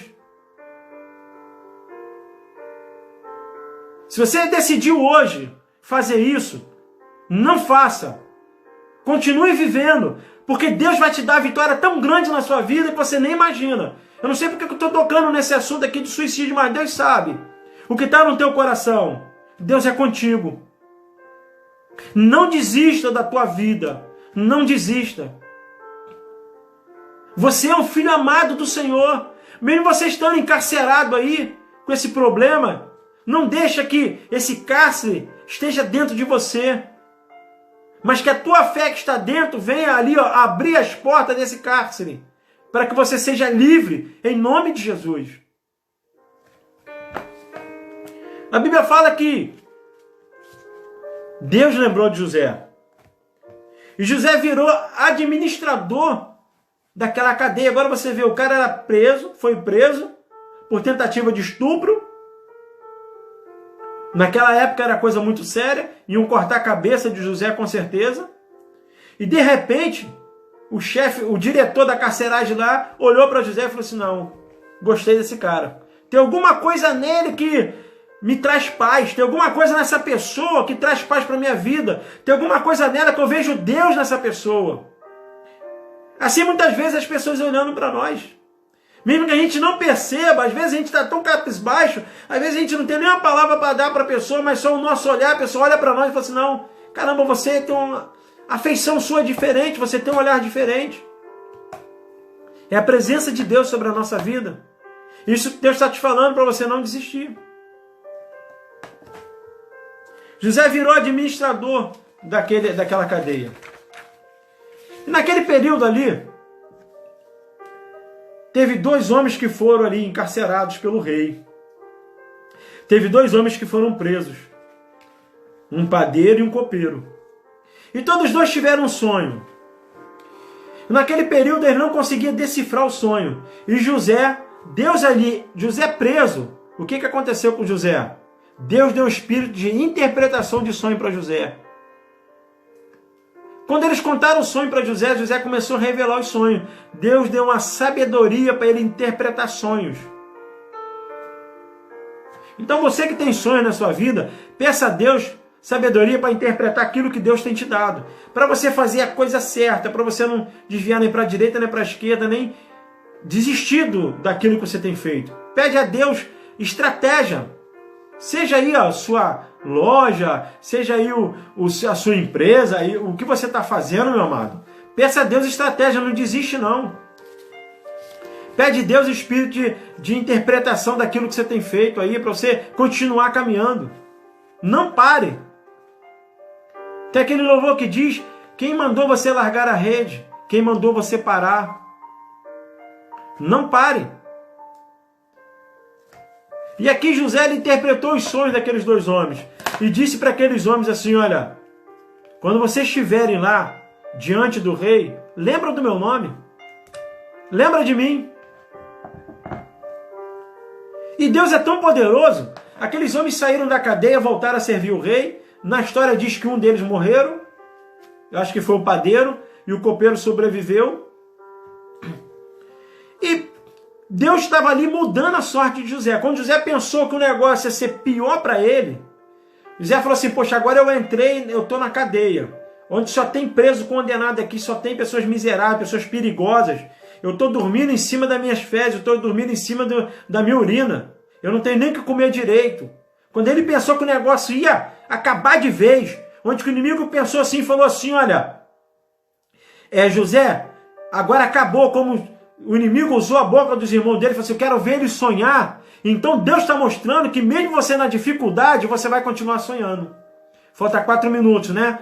Se você decidiu hoje fazer isso, não faça. Continue vivendo, porque Deus vai te dar vitória tão grande na sua vida que você nem imagina. Eu não sei porque eu estou tocando nesse assunto aqui de suicídio, mas Deus sabe. O que está no teu coração, Deus é contigo. Não desista da tua vida. Não desista. Você é um filho amado do Senhor. Mesmo você estando encarcerado aí, com esse problema, não deixa que esse cárcere esteja dentro de você. Mas que a tua fé que está dentro venha ali, ó, abrir as portas desse cárcere. Para que você seja livre, em nome de Jesus. A Bíblia fala que Deus lembrou de José. E José virou administrador daquela cadeia. Agora você vê, o cara era preso, foi preso por tentativa de estupro. Naquela época era coisa muito séria, iam cortar a cabeça de José com certeza. E de repente, o chefe, o diretor da carceragem lá, olhou para José e falou assim, não, gostei desse cara. Tem alguma coisa nele que me traz paz, tem alguma coisa nessa pessoa que traz paz para a minha vida, tem alguma coisa nela que eu vejo Deus nessa pessoa. Assim muitas vezes as pessoas olhando para nós. Mesmo que a gente não perceba, às vezes a gente está tão cabisbaixo, às vezes a gente não tem nenhuma palavra para dar para a pessoa, mas só o nosso olhar, a pessoa olha para nós e fala assim, não, caramba, você tem uma afeição sua diferente, você tem um olhar diferente. É a presença de Deus sobre a nossa vida. Isso que Deus está te falando para você não desistir. José virou administrador daquela cadeia. E naquele período ali, teve 2 homens que foram ali encarcerados pelo rei. Teve 2 homens que foram presos. Um padeiro e um copeiro. E todos 2 tiveram um sonho. Naquele período eles não conseguiam decifrar o sonho. E José, José preso. O que aconteceu com José? Deus deu um espírito de interpretação de sonho para José. Quando eles contaram o sonho para José, José começou a revelar os sonhos. Deus deu uma sabedoria para ele interpretar sonhos. Então você que tem sonhos na sua vida, peça a Deus sabedoria para interpretar aquilo que Deus tem te dado. Para você fazer a coisa certa, para você não desviar nem para a direita, nem para a esquerda, nem desistir daquilo que você tem feito. Pede a Deus estratégia. Seja aí a sua loja, seja aí a sua empresa, aí, o que você está fazendo, meu amado. Peça a Deus estratégia, não desiste não. Pede a Deus espírito de interpretação daquilo que você tem feito aí, para você continuar caminhando. Não pare. Tem aquele louvor que diz, quem mandou você largar a rede? Quem mandou você parar? Não pare. E aqui José ele interpretou os sonhos daqueles 2 homens. E disse para aqueles homens assim, olha, quando vocês estiverem lá, diante do rei, lembra do meu nome? Lembra de mim? E Deus é tão poderoso, aqueles homens saíram da cadeia, voltaram a servir o rei. Na história diz que um deles morreram, eu acho que foi o padeiro, e o copeiro sobreviveu. E Deus estava ali mudando a sorte de José. Quando José pensou que o negócio ia ser pior para ele, José falou assim, poxa, agora eu entrei, eu estou na cadeia, onde só tem preso condenado aqui, só tem pessoas miseráveis, pessoas perigosas. Eu estou dormindo em cima das minhas fezes, eu estou dormindo em cima da minha urina. Eu não tenho nem o que comer direito. Quando ele pensou que o negócio ia acabar de vez, onde que o inimigo pensou assim, falou assim, olha, José, agora acabou, como o inimigo usou a boca dos irmãos dele, falou assim, eu quero ver eles sonhar. Então Deus está mostrando que mesmo você na dificuldade, você vai continuar sonhando. Falta 4 minutos, né?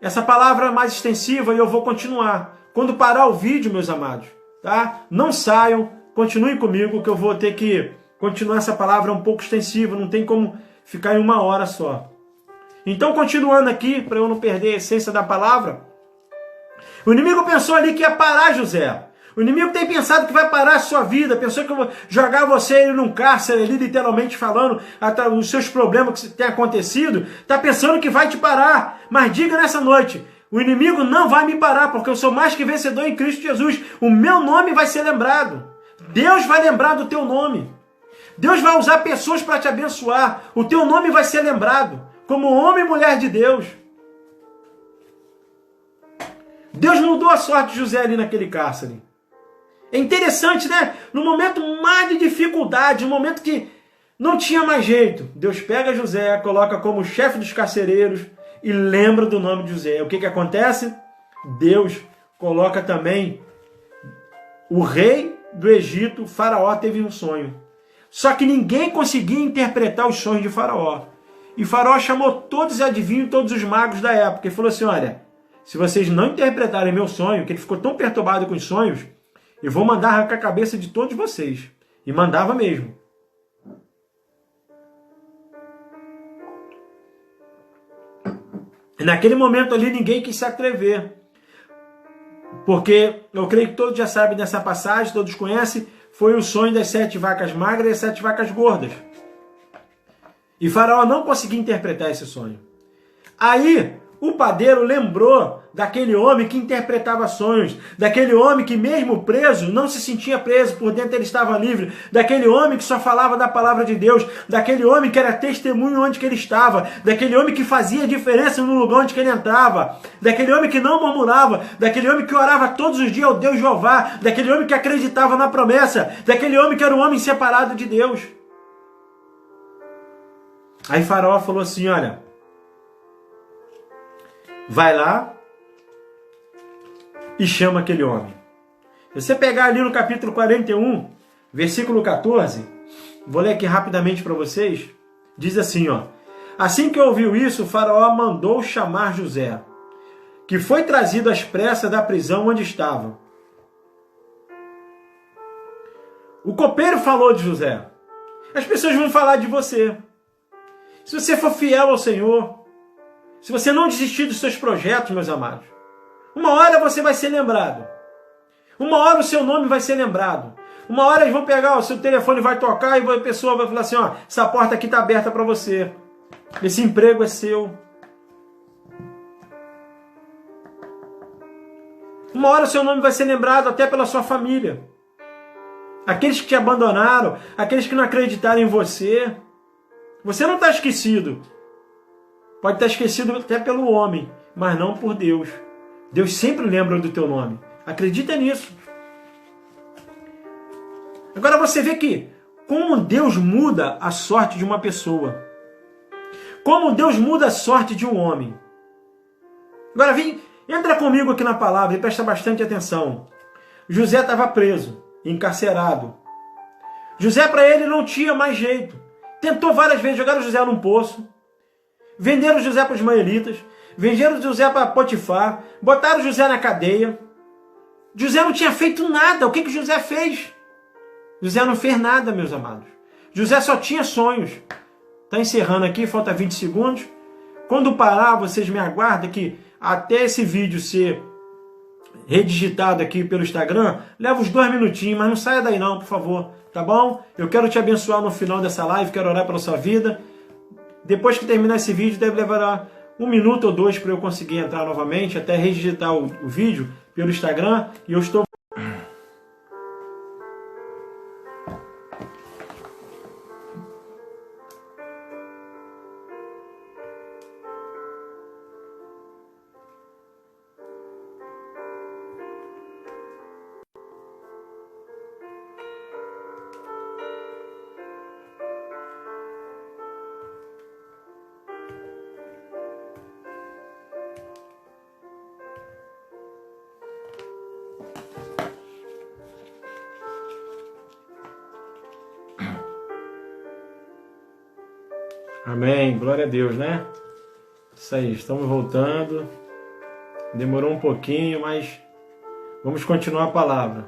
Essa palavra é mais extensiva e eu vou continuar. Quando parar o vídeo, meus amados, tá? Não saiam, continuem comigo que eu vou ter que continuar essa palavra é um pouco extensiva, não tem como ficar em 1 hora só. Então, continuando aqui, para eu não perder a essência da palavra, o inimigo pensou ali que ia parar José. O inimigo tem pensado que vai parar a sua vida, pensou que eu vou jogar você num cárcere ali, literalmente falando, os seus problemas que têm acontecido, está pensando que vai te parar. Mas diga nessa noite, o inimigo não vai me parar, porque eu sou mais que vencedor em Cristo Jesus. O meu nome vai ser lembrado. Deus vai lembrar do teu nome. Deus vai usar pessoas para te abençoar. O teu nome vai ser lembrado como homem e mulher de Deus. Deus mudou a sorte de José ali naquele cárcere. É interessante, né? No momento mais de dificuldade, no momento que não tinha mais jeito, Deus pega José, coloca como chefe dos carcereiros e lembra do nome de José. O que acontece? Deus coloca também o rei do Egito, Faraó, teve um sonho. Só que ninguém conseguia interpretar os sonhos de Faraó. E Faraó chamou todos os adivinhos, todos os magos da época e falou assim, olha, se vocês não interpretarem meu sonho, que ele ficou tão perturbado com os sonhos, eu vou mandar arrancar a cabeça de todos vocês. E mandava mesmo. E naquele momento ali ninguém quis se atrever. Porque eu creio que todos já sabem dessa passagem, todos conhecem, foi o sonho das 7 vacas magras e as 7 vacas gordas. E Faraó não conseguia interpretar esse sonho. Aí o padeiro lembrou daquele homem que interpretava sonhos, daquele homem que mesmo preso, não se sentia preso, por dentro ele estava livre, daquele homem que só falava da palavra de Deus, daquele homem que era testemunho onde que ele estava, daquele homem que fazia diferença no lugar onde que ele entrava, daquele homem que não murmurava, daquele homem que orava todos os dias ao Deus Jeová, daquele homem que acreditava na promessa, daquele homem que era um homem separado de Deus. Aí Faraó falou assim, olha, vai lá e chama aquele homem. Se você pegar ali no capítulo 41, versículo 14, vou ler aqui rapidamente para vocês, diz assim, ó, assim que ouviu isso, o Faraó mandou chamar José, que foi trazido às pressas da prisão onde estava. O copeiro falou de José. As pessoas vão falar de você. Se você for fiel ao Senhor, se você não desistir dos seus projetos, meus amados, uma hora você vai ser lembrado. Uma hora o seu nome vai ser lembrado. Uma hora eles vão pegar, o seu telefone vai tocar e a pessoa vai falar assim, ó, essa porta aqui está aberta para você. Esse emprego é seu. Uma hora o seu nome vai ser lembrado até pela sua família. Aqueles que te abandonaram, aqueles que não acreditaram em você. Você não está esquecido. Pode estar esquecido até pelo homem, mas não por Deus. Deus sempre lembra do teu nome. Acredita nisso. Agora você vê que como Deus muda a sorte de uma pessoa. Como Deus muda a sorte de um homem. Agora entra comigo aqui na palavra e presta bastante atenção. José estava preso, encarcerado. José para ele não tinha mais jeito. Tentou várias vezes, jogaram José num poço. Venderam José para os ismaelitas, venderam José para Potifar, botaram José na cadeia. José não tinha feito nada. O que José fez? José não fez nada, meus amados. José só tinha sonhos. Está encerrando aqui, falta 20 segundos. Quando parar, vocês me aguardam que até esse vídeo ser redigitado aqui pelo Instagram, leva uns 2 minutinhos, mas não saia daí não, por favor, tá bom? Eu quero te abençoar no final dessa live, quero orar pela sua vida. Depois que terminar esse vídeo, deve levar 1 minuto ou 2 para eu conseguir entrar novamente, até redigitar o vídeo pelo Instagram. E eu estou... Amém, glória a Deus, né? Isso aí, estamos voltando. Demorou um pouquinho, mas vamos continuar a palavra.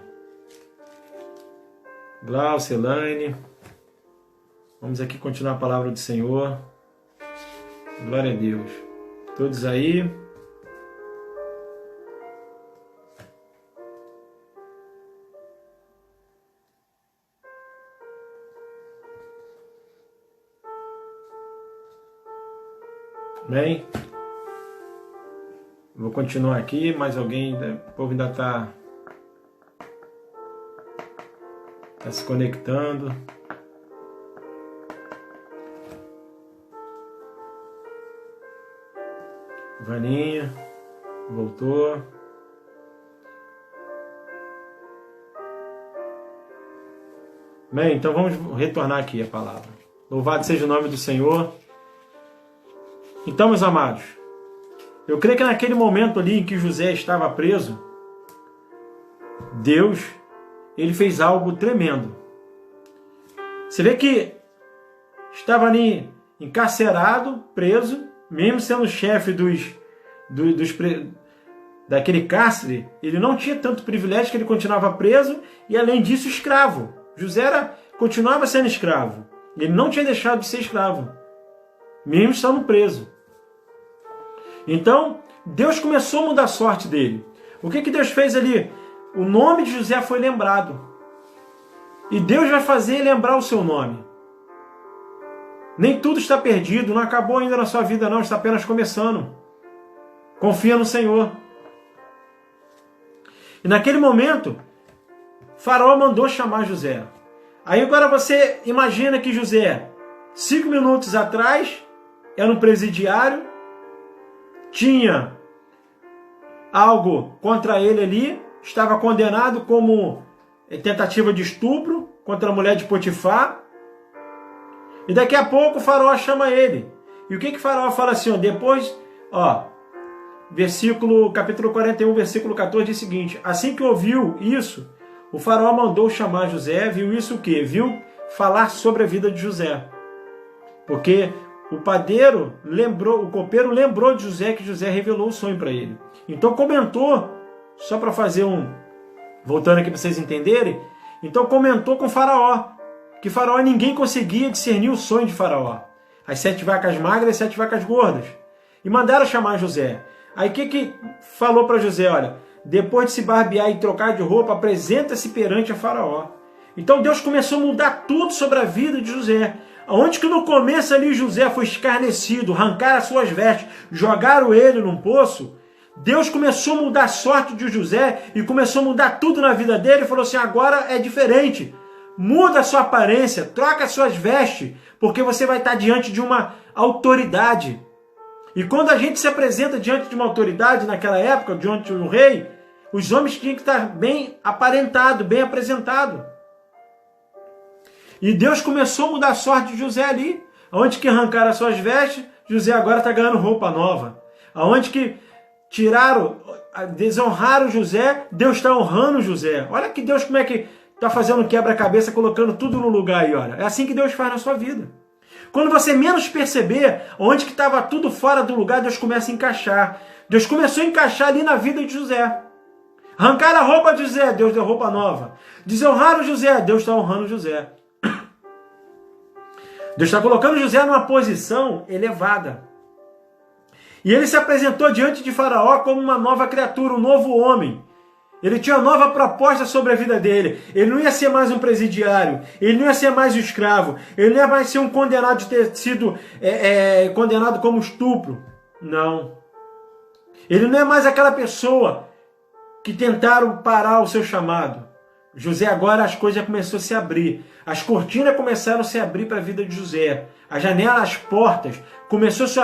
Glaucia, Elaine. Vamos aqui continuar a palavra do Senhor. Glória a Deus. Todos aí? Bem? Vou continuar aqui, mas alguém, o povo ainda está se conectando. Vaninha, voltou. Bem, então vamos retornar aqui a palavra. Louvado seja o nome do Senhor. Então, meus amados, eu creio que naquele momento ali em que José estava preso, Deus, ele fez algo tremendo. Você vê que estava ali encarcerado, preso, mesmo sendo chefe daquele cárcere, ele não tinha tanto privilégio que ele continuava preso e, além disso, escravo. José continuava sendo escravo. Ele não tinha deixado de ser escravo, mesmo estando preso. Então, Deus começou a mudar a sorte dele. O que Deus fez ali? O nome de José foi lembrado. E Deus vai fazer lembrar o seu nome. Nem tudo está perdido, não acabou ainda na sua vida não, está apenas começando. Confia no Senhor. E naquele momento, Faraó mandou chamar José. Aí agora você imagina que José, 5 minutos atrás, era um presidiário, tinha algo contra ele ali, estava condenado como tentativa de estupro contra a mulher de Potifar. E daqui a pouco o Faraó chama ele. E o que Faraó fala assim? Depois, capítulo 41, versículo 14, diz o seguinte: assim que ouviu isso, o Faraó mandou chamar José, viu isso o quê? Viu falar sobre a vida de José. Porque o copeiro lembrou de José, que José revelou o sonho para ele. Então comentou, só para fazer voltando aqui para vocês entenderem, então comentou com Faraó, que Faraó ninguém conseguia discernir o sonho de Faraó. As 7 vacas magras e as 7 vacas gordas. E mandaram chamar José. Aí o que falou para José? Olha, depois de se barbear e trocar de roupa, apresenta-se perante a Faraó. Então Deus começou a mudar tudo sobre a vida de José. Onde que no começo ali José foi escarnecido, arrancaram as suas vestes, jogaram ele num poço, Deus começou a mudar a sorte de José e começou a mudar tudo na vida dele e falou assim: agora é diferente. Muda a sua aparência, troca as suas vestes, porque você vai estar diante de uma autoridade. E quando a gente se apresenta diante de uma autoridade, naquela época, diante de um rei, os homens tinham que estar bem aparentados, bem apresentados. E Deus começou a mudar a sorte de José ali. Onde que arrancaram as suas vestes, José agora está ganhando roupa nova. Aonde que desonraram José, Deus está honrando José. Olha que Deus como é que está fazendo quebra-cabeça, colocando tudo no lugar aí, olha. É assim que Deus faz na sua vida. Quando você menos perceber, onde que estava tudo fora do lugar, Deus começa a encaixar. Deus começou a encaixar ali na vida de José. Arrancaram a roupa de José, Deus deu roupa nova. Desonraram José, Deus está honrando José. Deus está colocando José numa posição elevada. E ele se apresentou diante de Faraó como uma nova criatura, um novo homem. Ele tinha uma nova proposta sobre a vida dele. Ele não ia ser mais um presidiário. Ele não ia ser mais um escravo. Ele não ia mais ser um condenado de ter sido condenado como estupro. Não. Ele não é mais aquela pessoa que tentaram parar o seu chamado. José agora as coisas já começaram a se abrir. As cortinas começaram a se abrir para a vida de José. A janela, as portas começou a se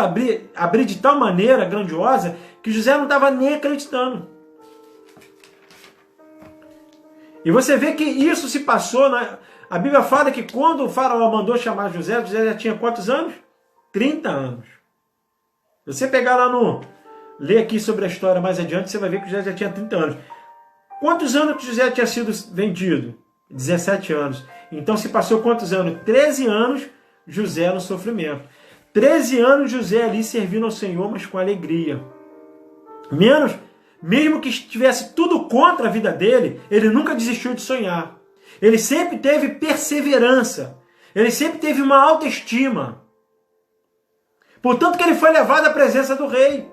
abrir de tal maneira grandiosa que José não estava nem acreditando. E você vê que isso se passou. A Bíblia fala que quando o Faraó mandou chamar José, José já tinha quantos anos? 30 anos. Se você pegar lá ler aqui sobre a história mais adiante, você vai ver que José já tinha 30 anos. Quantos anos que José tinha sido vendido? 17 anos. Então se passou quantos anos? 13 anos José no sofrimento. 13 anos José ali servindo ao Senhor, mas com alegria. Mesmo que estivesse tudo contra a vida dele, ele nunca desistiu de sonhar. Ele sempre teve perseverança. Ele sempre teve uma autoestima. Portanto que ele foi levado à presença do rei.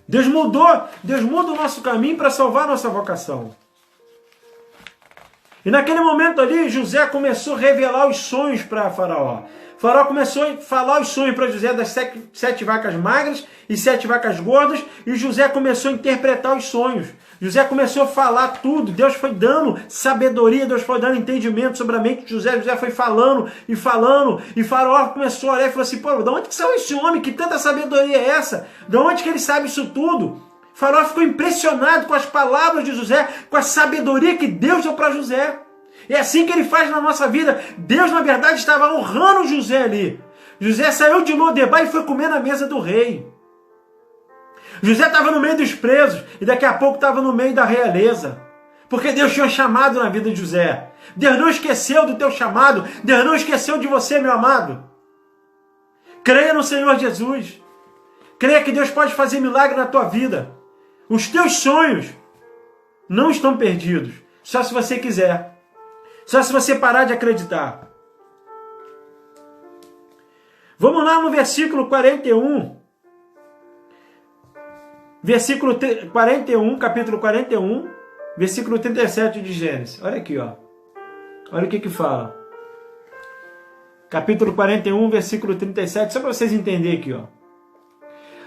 Deus muda o nosso caminho para salvar a nossa vocação. E naquele momento ali, José começou a revelar os sonhos para Faraó. Faraó começou a falar os sonhos para José das 7 vacas magras e 7 vacas gordas, e José começou a interpretar os sonhos. José começou a falar tudo, Deus foi dando sabedoria, Deus foi dando entendimento sobre a mente de José. José foi falando, e Faraó começou a olhar e falou assim, pô, de onde que saiu esse homem? Que tanta sabedoria é essa? De onde que ele sabe isso tudo? Faraó ficou impressionado com as palavras de José, com a sabedoria que Deus deu para José. É assim que ele faz na nossa vida. Deus, na verdade, estava honrando José ali. José saiu de Lodebar e foi comer na mesa do rei. José estava no meio dos presos e daqui a pouco estava no meio da realeza. Porque Deus tinha um chamado na vida de José. Deus não esqueceu do teu chamado. Deus não esqueceu de você, meu amado. Creia no Senhor Jesus. Creia que Deus pode fazer milagre na tua vida. Os teus sonhos não estão perdidos. Só se você quiser. Só se você parar de acreditar. Vamos lá no versículo 41. Versículo 41, capítulo 41, versículo 37 de Gênesis. Olha aqui, ó. Olha o que fala. Capítulo 41, versículo 37, só para vocês entenderem aqui, ó.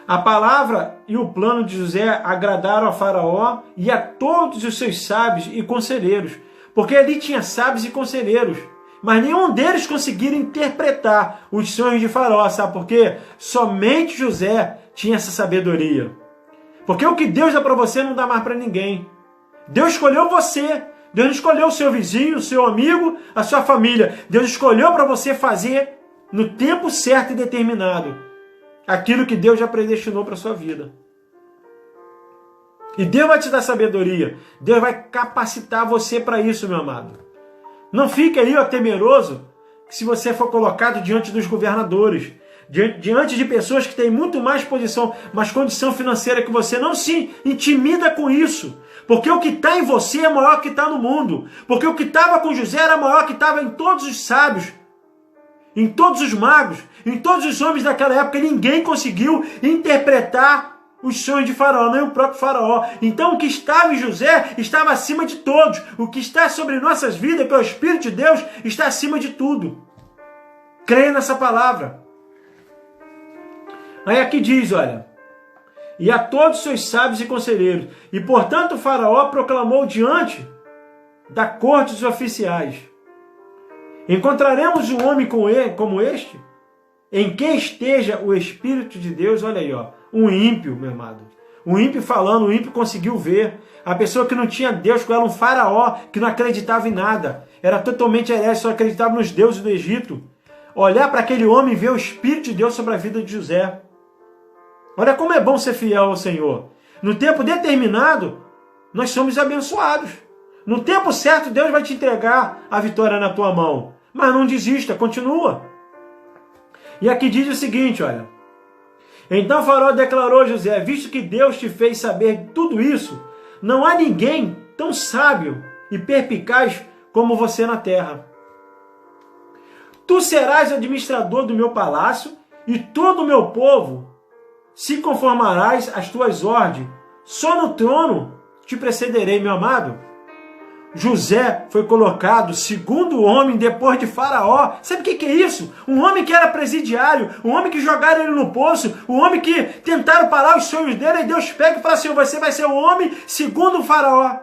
A palavra e o plano de José agradaram a Faraó e a todos os seus sábios e conselheiros, porque ali tinha sábios e conselheiros, mas nenhum deles conseguiram interpretar os sonhos de Faraó, sabe por quê? Somente José tinha essa sabedoria. Porque o que Deus dá para você não dá mais para ninguém. Deus escolheu você. Deus não escolheu o seu vizinho, o seu amigo, a sua família. Deus escolheu para você fazer no tempo certo e determinado aquilo que Deus já predestinou para a sua vida. E Deus vai te dar sabedoria. Deus vai capacitar você para isso, meu amado. Não fique aí, ó, temeroso, se você for colocado diante dos governadores, diante de pessoas que têm muito mais posição, mais condição financeira que você. Não se intimida com isso. Porque o que está em você é maior que está no mundo. Porque o que estava com José era maior que estava em todos os sábios, em todos os magos, em todos os homens daquela época. Ninguém conseguiu interpretar os sonhos de Faraó, nem o próprio Faraó. Então o que estava em José estava acima de todos. O que está sobre nossas vidas, que é o Espírito de Deus, está acima de tudo. Creia nessa palavra. Aí aqui diz, olha, e a todos os seus sábios e conselheiros, e portanto o Faraó proclamou diante da corte dos oficiais: encontraremos um homem como este, em quem esteja o Espírito de Deus. Olha aí, ó, um ímpio, meu amado. Um ímpio falando, um ímpio conseguiu ver. A pessoa que não tinha Deus com ela, um faraó, que não acreditava em nada. Era totalmente herege, só acreditava nos deuses do Egito. Olhar para aquele homem e ver o Espírito de Deus sobre a vida de José. Olha como é bom ser fiel ao Senhor. No tempo determinado, nós somos abençoados. No tempo certo, Deus vai te entregar a vitória na tua mão. Mas não desista, continua. E aqui diz o seguinte, olha. Então Faraó declarou a José: visto que Deus te fez saber tudo isso, não há ninguém tão sábio e perspicaz como você na terra. Tu serás administrador do meu palácio e todo o meu povo se conformarás às tuas ordens. Só no trono te precederei, meu amado. José foi colocado segundo homem depois de Faraó. Sabe o que é isso? Um homem que era presidiário, um homem que jogaram ele no poço, um homem que tentaram parar os sonhos dele, e Deus pega e fala assim: você vai ser o homem segundo o Faraó.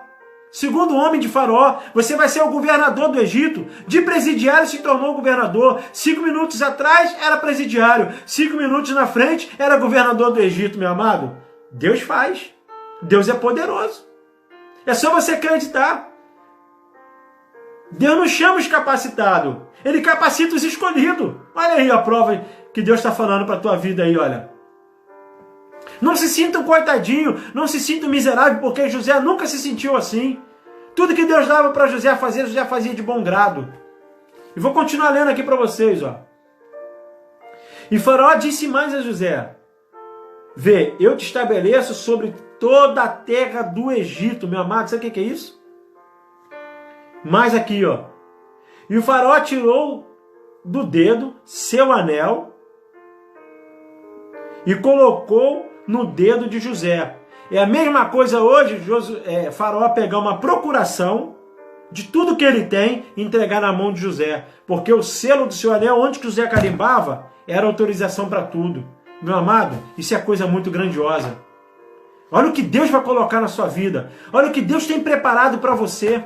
Segundo o homem de Faraó, você vai ser o governador do Egito. De presidiário se tornou governador. 5 minutos atrás era presidiário. 5 minutos na frente era governador do Egito, meu amado. Deus faz. Deus é poderoso. É só você acreditar. Deus não chama os capacitados. Ele capacita os escolhidos. Olha aí a prova que Deus está falando para a tua vida aí, olha. Não se sinta um coitadinho, não se sinta um miserável, porque José nunca se sentiu assim. Tudo que Deus dava para José fazer, José fazia de bom grado. E vou continuar lendo aqui para vocês, ó. E Faraó disse mais a José: vê, eu te estabeleço sobre toda a terra do Egito, meu amado. Sabe o que é isso? Mais aqui, ó. E o faraó tirou do dedo seu anel e colocou no dedo de José. É a mesma coisa hoje, faraó pegar uma procuração de tudo que ele tem e entregar na mão de José. Porque o selo do seu anel, onde que José carimbava, era autorização para tudo. Meu amado, isso é coisa muito grandiosa. Olha o que Deus vai colocar na sua vida. Olha o que Deus tem preparado para você.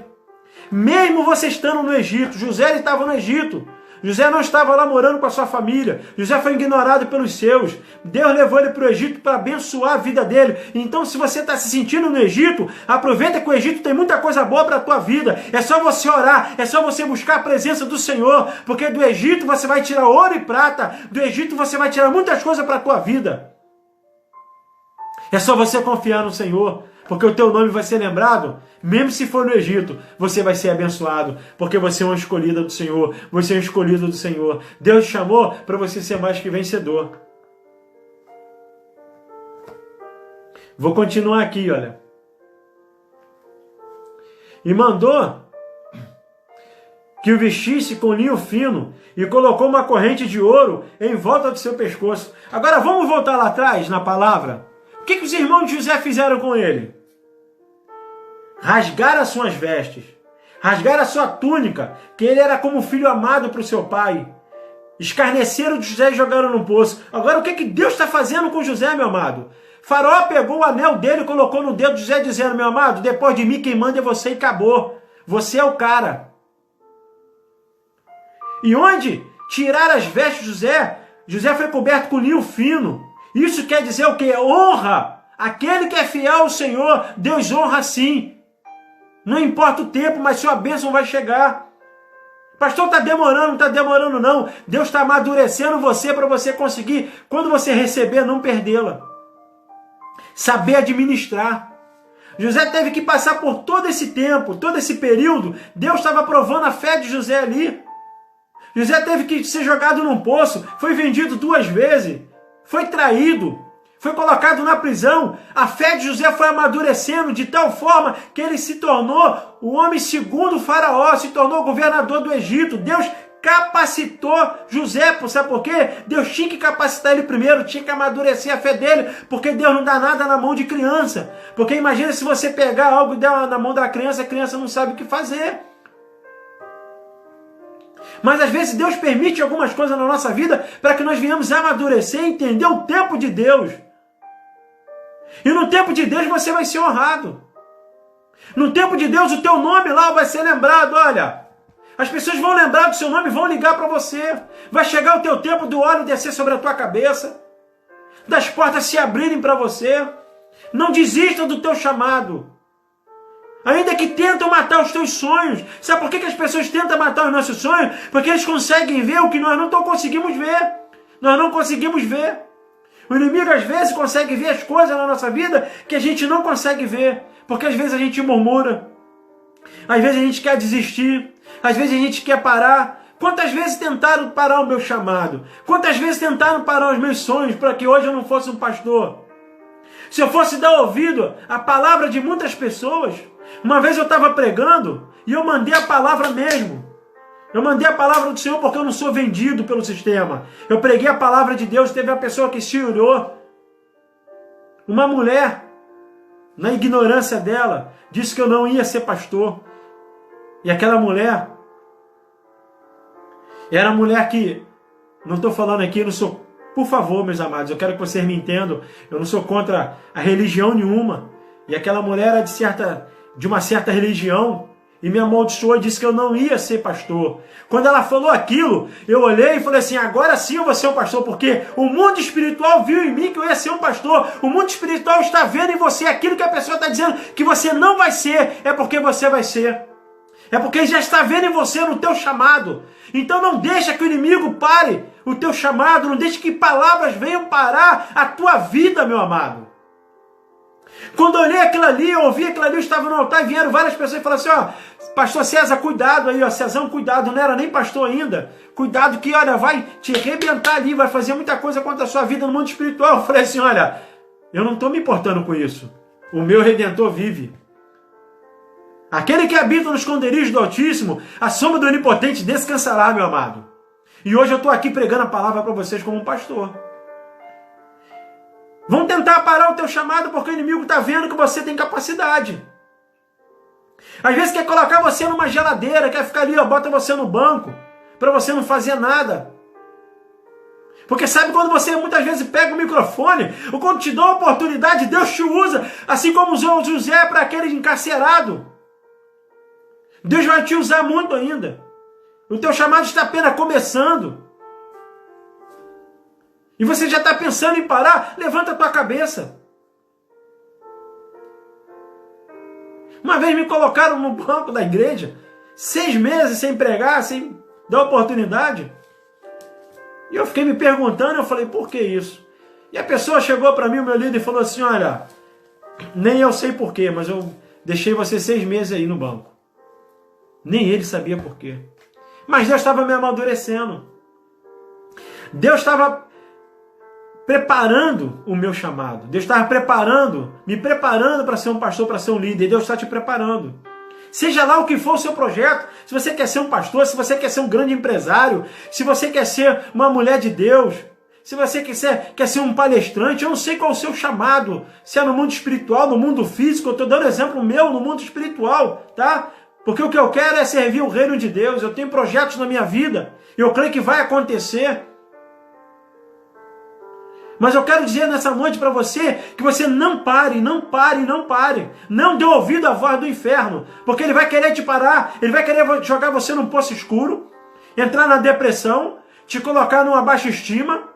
Mesmo você estando no Egito, José estava no Egito. José não estava lá morando com a sua família. José foi ignorado pelos seus. Deus levou ele para o Egito para abençoar a vida dele. Então, se você está se sentindo no Egito, aproveita que o Egito tem muita coisa boa para a tua vida. É só você orar, é só você buscar a presença do Senhor, porque do Egito você vai tirar ouro e prata. Do Egito você vai tirar muitas coisas para a tua vida. É só você confiar no Senhor, porque o teu nome vai ser lembrado. Mesmo se for no Egito, você vai ser abençoado, porque você é uma escolhida do Senhor, você é um escolhido do Senhor. Deus te chamou para você ser mais que vencedor. Vou continuar aqui, olha. E mandou que o vestisse com linho fino e colocou uma corrente de ouro em volta do seu pescoço. Agora vamos voltar lá atrás na palavra. O que os irmãos de José fizeram com ele? Rasgaram as suas vestes, rasgaram a sua túnica, que ele era como filho amado para o seu pai. Escarneceram de José e jogaram no poço. Agora o que Deus está fazendo com José, meu amado? Faraó pegou o anel dele e colocou no dedo de José, dizendo: meu amado, depois de mim quem manda é você e acabou. Você é o cara. E onde tiraram as vestes de José, José foi coberto com linho fino. Isso quer dizer o quê? Honra. Aquele que é fiel ao Senhor, Deus honra sim. Não importa o tempo, mas sua bênção vai chegar. Pastor, está demorando, não está demorando não. Deus está amadurecendo você para você conseguir, quando você receber, não perdê-la. Saber administrar. José teve que passar por todo esse tempo, todo esse período. Deus estava provando a fé de José ali. José teve que ser jogado num poço, foi vendido 2 vezes, foi traído, foi colocado na prisão. A fé de José foi amadurecendo de tal forma que ele se tornou o homem segundo o faraó, se tornou governador do Egito. Deus capacitou José, sabe por quê? Deus tinha que capacitar ele primeiro, tinha que amadurecer a fé dele, porque Deus não dá nada na mão de criança. Porque imagina se você pegar algo e der na mão da criança, a criança não sabe o que fazer. Mas às vezes Deus permite algumas coisas na nossa vida para que nós venhamos amadurecer e entender o tempo de Deus. E no tempo de Deus você vai ser honrado. No tempo de Deus o teu nome lá vai ser lembrado. Olha, as pessoas vão lembrar do seu nome e vão ligar para você. Vai chegar o teu tempo do óleo descer sobre a tua cabeça, das portas se abrirem para você. Não desista do teu chamado. Ainda que tentam matar os teus sonhos. Sabe por que as pessoas tentam matar os nossos sonhos? Porque eles conseguem ver o que nós não conseguimos ver. Nós não conseguimos ver. O inimigo às vezes consegue ver as coisas na nossa vida que a gente não consegue ver. Porque às vezes a gente murmura. Às vezes a gente quer desistir. Às vezes a gente quer parar. Quantas vezes tentaram parar o meu chamado? Quantas vezes tentaram parar os meus sonhos para que hoje eu não fosse um pastor? Se eu fosse dar ouvido à palavra de muitas pessoas. Uma vez eu estava pregando e eu mandei a palavra mesmo. Eu mandei a palavra do Senhor porque eu não sou vendido pelo sistema. Eu preguei a palavra de Deus, teve uma pessoa que se orou. Uma mulher, na ignorância dela, disse que eu não ia ser pastor. E aquela mulher era a mulher que, não estou falando aqui, não sou, por favor, meus amados, eu quero que vocês me entendam, eu não sou contra a religião nenhuma. E aquela mulher era de uma certa religião e me amaldiçoou e disse que eu não ia ser pastor. Quando ela falou aquilo, eu olhei e falei assim: agora sim eu vou ser um pastor, porque o mundo espiritual viu em mim que eu ia ser um pastor. O mundo espiritual está vendo em você aquilo que a pessoa está dizendo que você não vai ser, é porque você vai ser. É porque ele já está vendo em você, no teu chamado. Então não deixa que o inimigo pare o teu chamado, não deixa que palavras venham parar a tua vida, meu amado. Quando eu olhei aquilo ali, eu ouvi aquilo ali, eu estava no altar e vieram várias pessoas e falaram assim: ó, pastor César, cuidado aí, ó, Cezão, cuidado, não era nem pastor ainda, cuidado que, olha, vai te arrebentar ali, vai fazer muita coisa contra a sua vida no mundo espiritual. Eu falei assim: olha, eu não estou me importando com isso, o meu Redentor vive. Aquele que habita no esconderijo do Altíssimo, a sombra do Onipotente descansará, meu amado. E hoje eu estou aqui pregando a palavra para vocês como um pastor. Vão tentar parar o teu chamado porque o inimigo está vendo que você tem capacidade. Às vezes quer colocar você numa geladeira, quer ficar ali, bota você no banco, para você não fazer nada. Porque sabe quando você muitas vezes pega o microfone, ou quando te dá uma oportunidade, Deus te usa, assim como usou José para aquele encarcerado. Deus vai te usar muito ainda. O teu chamado está apenas começando. E você já está pensando em parar? Levanta a tua cabeça. Uma vez me colocaram no banco da igreja, 6 meses sem pregar, sem dar oportunidade. E eu fiquei me perguntando, eu falei, por que isso? E a pessoa chegou para mim, o meu líder, e falou assim, olha, nem eu sei por quê, mas eu deixei você 6 meses aí no banco. Nem ele sabia por quê. Mas Deus estava me amadurecendo. Deus estava preparando o meu chamado. Deus estava me preparando para ser um pastor, para ser um líder. Deus está te preparando. Seja lá o que for o seu projeto, se você quer ser um pastor, se você quer ser um grande empresário, se você quer ser uma mulher de Deus, se você quer ser um palestrante, eu não sei qual é o seu chamado, se é no mundo espiritual, no mundo físico, eu estou dando exemplo meu no mundo espiritual, tá? Porque o que eu quero é servir o reino de Deus, eu tenho projetos na minha vida, eu creio que vai acontecer. Mas eu quero dizer nessa noite para você que você não pare, não pare, não pare. Não dê ouvido à voz do inferno, porque ele vai querer te parar, ele vai querer jogar você num poço escuro, entrar na depressão, te colocar numa baixa estima.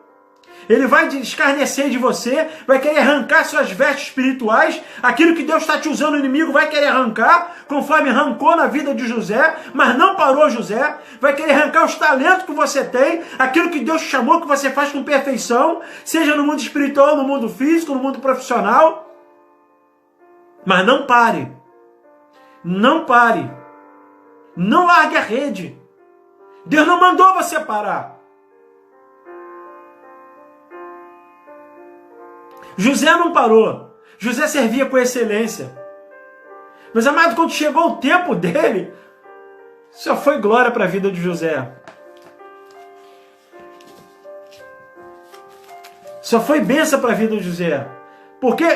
Ele vai escarnecer de você, vai querer arrancar suas vestes espirituais, aquilo que Deus está te usando, o inimigo vai querer arrancar, conforme arrancou na vida de José, mas não parou José, vai querer arrancar os talentos que você tem, aquilo que Deus te chamou, que você faz com perfeição, seja no mundo espiritual, no mundo físico, no mundo profissional. Mas não pare, não pare, não largue a rede. Deus não mandou você parar. José não parou. José servia com excelência. Mas, amado, quando chegou o tempo dele, só foi glória para a vida de José. Só foi bênção para a vida de José. Porque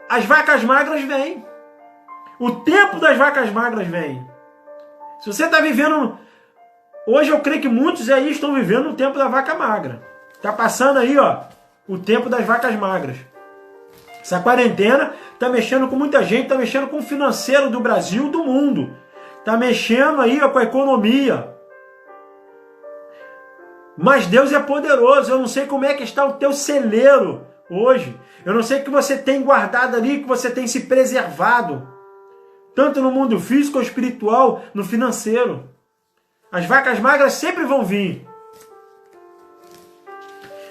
as vacas magras vêm. O tempo das vacas magras vem. Se você está vivendo... Hoje eu creio que muitos aí estão vivendo o tempo da vaca magra. Está passando aí, o tempo das vacas magras. Essa quarentena está mexendo com muita gente, está mexendo com o financeiro do Brasil, do mundo. Está mexendo aí com a economia. Mas Deus é poderoso. Eu não sei como é que está o teu celeiro hoje. Eu não sei o que você tem guardado ali, que você tem se preservado. Tanto no mundo físico ou espiritual, no financeiro. As vacas magras sempre vão vir.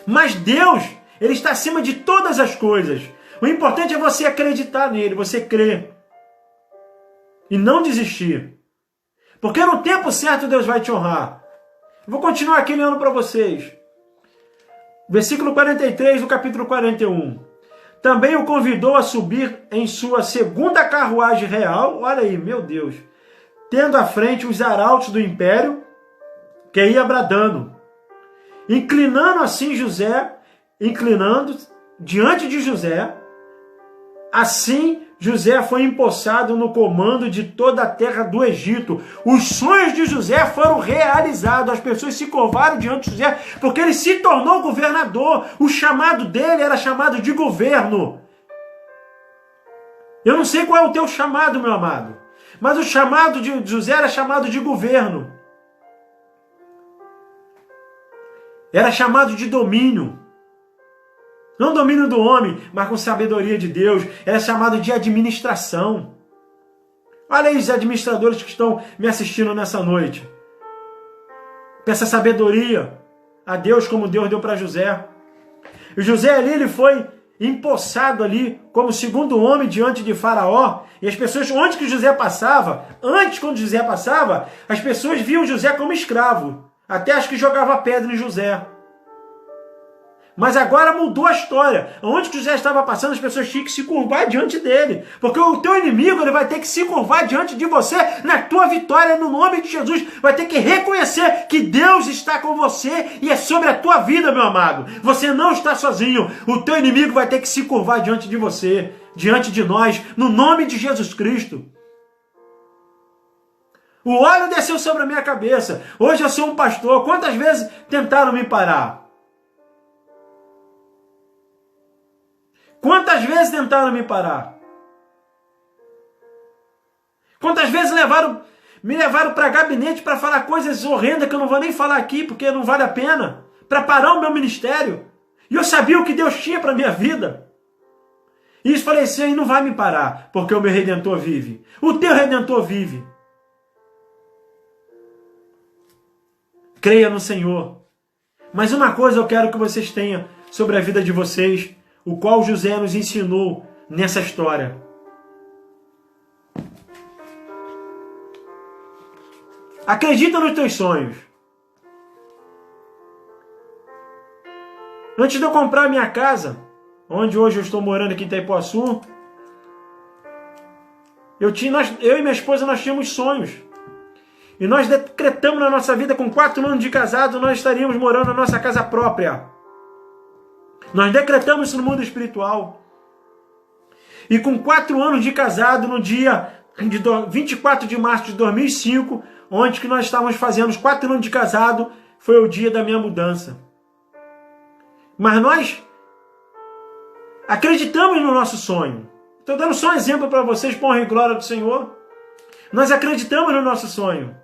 Mas Deus, Ele está acima de todas as coisas. O importante é você acreditar nele, você crer. E não desistir. Porque no tempo certo Deus vai te honrar. Eu vou continuar aqui lendo para vocês. Versículo 43 do capítulo 41. Também o convidou a subir em sua segunda carruagem real. Olha aí, meu Deus. Tendo à frente os arautos do império, que ia bradando. Inclinando diante de José. Assim, José foi empossado no comando de toda a terra do Egito. Os sonhos de José foram realizados. As pessoas se curvaram diante de José, porque ele se tornou governador. O chamado dele era chamado de governo. Eu não sei qual é o teu chamado, meu amado. Mas o chamado de José era chamado de governo. Era chamado de domínio. Não domínio do homem, mas com sabedoria de Deus. Era chamado de administração. Olha aí os administradores que estão me assistindo nessa noite. Peça sabedoria a Deus como Deus deu para José. E José ali, ele foi empossado ali como segundo homem diante de Faraó. E as pessoas, onde que José passava, quando José passava, as pessoas viam José como escravo. Até as que jogavam pedra em José. Mas agora mudou a história. Onde que José estava passando, as pessoas tinham que se curvar diante dele. Porque o teu inimigo ele vai ter que se curvar diante de você na tua vitória, no nome de Jesus. Vai ter que reconhecer que Deus está com você e é sobre a tua vida, meu amado. Você não está sozinho. O teu inimigo vai ter que se curvar diante de você, diante de nós, no nome de Jesus Cristo. O óleo desceu sobre a minha cabeça. Hoje eu sou um pastor. Quantas vezes tentaram me parar? Quantas vezes tentaram me parar? Quantas vezes me levaram para gabinete para falar coisas horrendas que eu não vou nem falar aqui, porque não vale a pena, para parar o meu ministério. E eu sabia o que Deus tinha para a minha vida. E isso falei assim, não vai me parar, porque o meu Redentor vive. O teu Redentor vive. Creia no Senhor. Mas uma coisa eu quero que vocês tenham sobre a vida de vocês, o qual José nos ensinou nessa história. Acredita nos teus sonhos. Antes de eu comprar minha casa, onde hoje eu estou morando aqui em Itaipuaçu, eu e minha esposa nós tínhamos sonhos. E nós decretamos na nossa vida, com 4 anos de casado, nós estaríamos morando na nossa casa própria. Nós decretamos isso no mundo espiritual. E com 4 anos de casado, no dia de 24 de março de 2005, onde que nós estávamos fazendo os 4 anos de casado, foi o dia da minha mudança. Mas nós acreditamos no nosso sonho. Estou dando só um exemplo para vocês, para honra e glória do Senhor. Nós acreditamos no nosso sonho.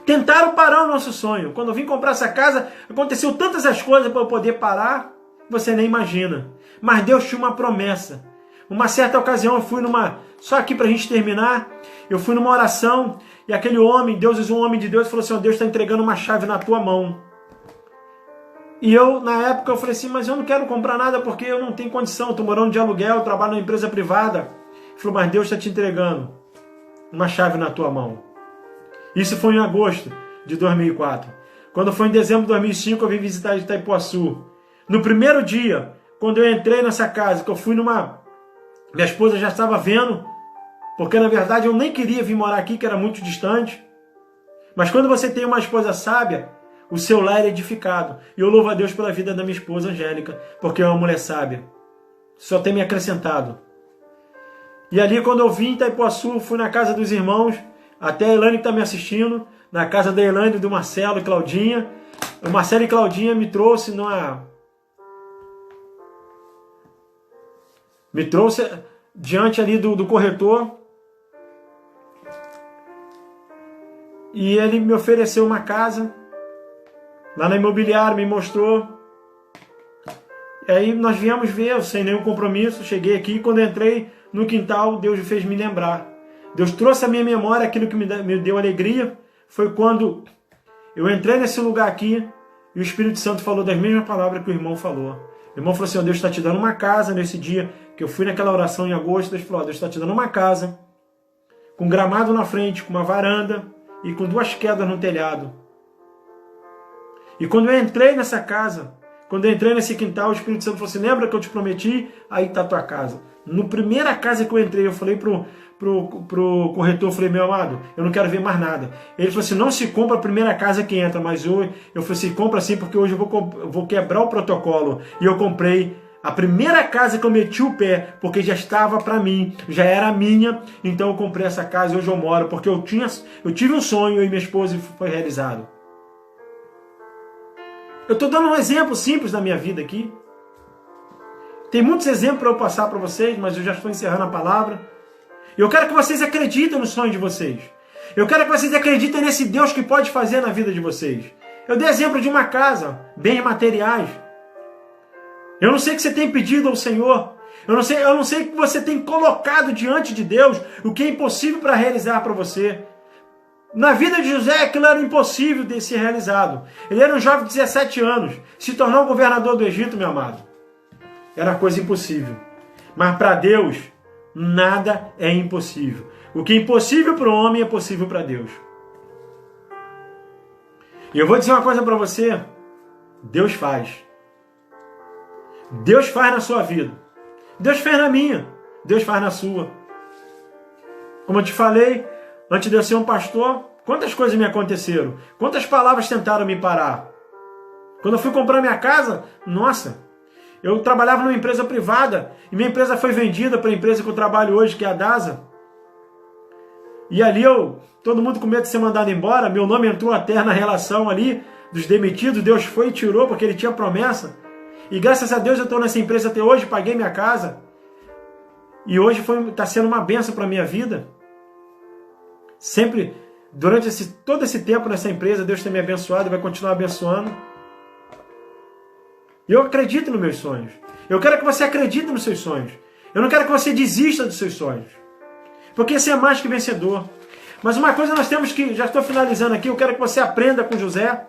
Tentaram parar o nosso sonho. Quando eu vim comprar essa casa, aconteceu tantas as coisas para eu poder parar, você nem imagina. Mas Deus tinha uma promessa. Uma certa ocasião eu fui só aqui para a gente terminar, eu fui numa oração e aquele homem, Deus usou um homem de Deus e falou assim, Deus está entregando uma chave na tua mão. E eu, na época, eu falei assim, mas eu não quero comprar nada porque eu não tenho condição, estou morando de aluguel, trabalho numa empresa privada. Ele falou, mas Deus está te entregando uma chave na tua mão. Isso foi em agosto de 2004. Quando foi em dezembro de 2005, eu vim visitar Itaipuaçu. No primeiro dia, quando eu entrei nessa casa, que eu fui minha esposa já estava vendo, porque na verdade eu nem queria vir morar aqui, que era muito distante. Mas quando você tem uma esposa sábia, o seu lar é edificado. E eu louvo a Deus pela vida da minha esposa Angélica, porque é uma mulher sábia. Só tem me acrescentado. E ali, quando eu vim em Itaipuaçu, fui na casa dos irmãos, até a Elaine que está me assistindo, na casa da Elaine, do Marcelo e Claudinha. O Marcelo e Claudinha me trouxe diante ali do corretor. E ele me ofereceu uma casa. Lá na imobiliária, me mostrou. E aí nós viemos ver, sem nenhum compromisso. Cheguei aqui, quando entrei no quintal, Deus fez me lembrar. Deus trouxe à minha memória aquilo que me deu alegria. Foi quando eu entrei nesse lugar aqui e o Espírito Santo falou das mesmas palavras que o irmão falou. O irmão falou assim, Deus está te dando uma casa nesse dia, que eu fui naquela oração em agosto. Deus falou, Deus está te dando uma casa, com gramado na frente, com uma varanda e com 2 quedas no telhado. E quando eu entrei nessa casa, quando eu entrei nesse quintal, o Espírito Santo falou assim, lembra que eu te prometi? Aí está a tua casa. No primeira casa que eu entrei, eu falei pro corretor, eu falei, meu amado, eu não quero ver mais nada. Ele falou assim, não se compra a primeira casa que entra, mas eu falei assim, compra sim, porque hoje eu vou quebrar o protocolo. E eu comprei a primeira casa que eu meti o pé, porque já estava para mim, já era minha, então eu comprei essa casa e hoje eu moro, porque eu tive um sonho e minha esposa foi realizado. Eu estou dando um exemplo simples da minha vida aqui. Tem muitos exemplos para eu passar para vocês, mas eu já estou encerrando a palavra. Eu quero que vocês acreditem no sonho de vocês. Eu quero que vocês acreditem nesse Deus que pode fazer na vida de vocês. Eu dei exemplo de uma casa, bens materiais. Eu não sei o que você tem pedido ao Senhor. Eu não sei o que você tem colocado diante de Deus, o que é impossível para realizar para você. Na vida de José, aquilo era impossível de ser realizado. Ele era um jovem de 17 anos, se tornou governador do Egito, meu amado. Era coisa impossível. Mas para Deus, nada é impossível. O que é impossível para o homem é possível para Deus. E eu vou dizer uma coisa para você. Deus faz. Deus faz na sua vida. Deus fez na minha. Deus faz na sua. Como eu te falei, antes de eu ser um pastor, quantas coisas me aconteceram? Quantas palavras tentaram me parar? Quando eu fui comprar minha casa, nossa, eu trabalhava numa empresa privada e minha empresa foi vendida para a empresa que eu trabalho hoje, que é a DASA. E ali todo mundo com medo de ser mandado embora, meu nome entrou até na relação ali dos demitidos, Deus foi e tirou porque Ele tinha promessa. E graças a Deus eu estou nessa empresa até hoje, paguei minha casa. E hoje está sendo uma bênção para a minha vida. Sempre, durante todo esse tempo nessa empresa, Deus tem me abençoado e vai continuar abençoando. E eu acredito nos meus sonhos. Eu quero que você acredite nos seus sonhos. Eu não quero que você desista dos seus sonhos. Porque esse é mais que vencedor. Mas uma coisa nós temos que, já estou finalizando aqui, eu quero que você aprenda com José.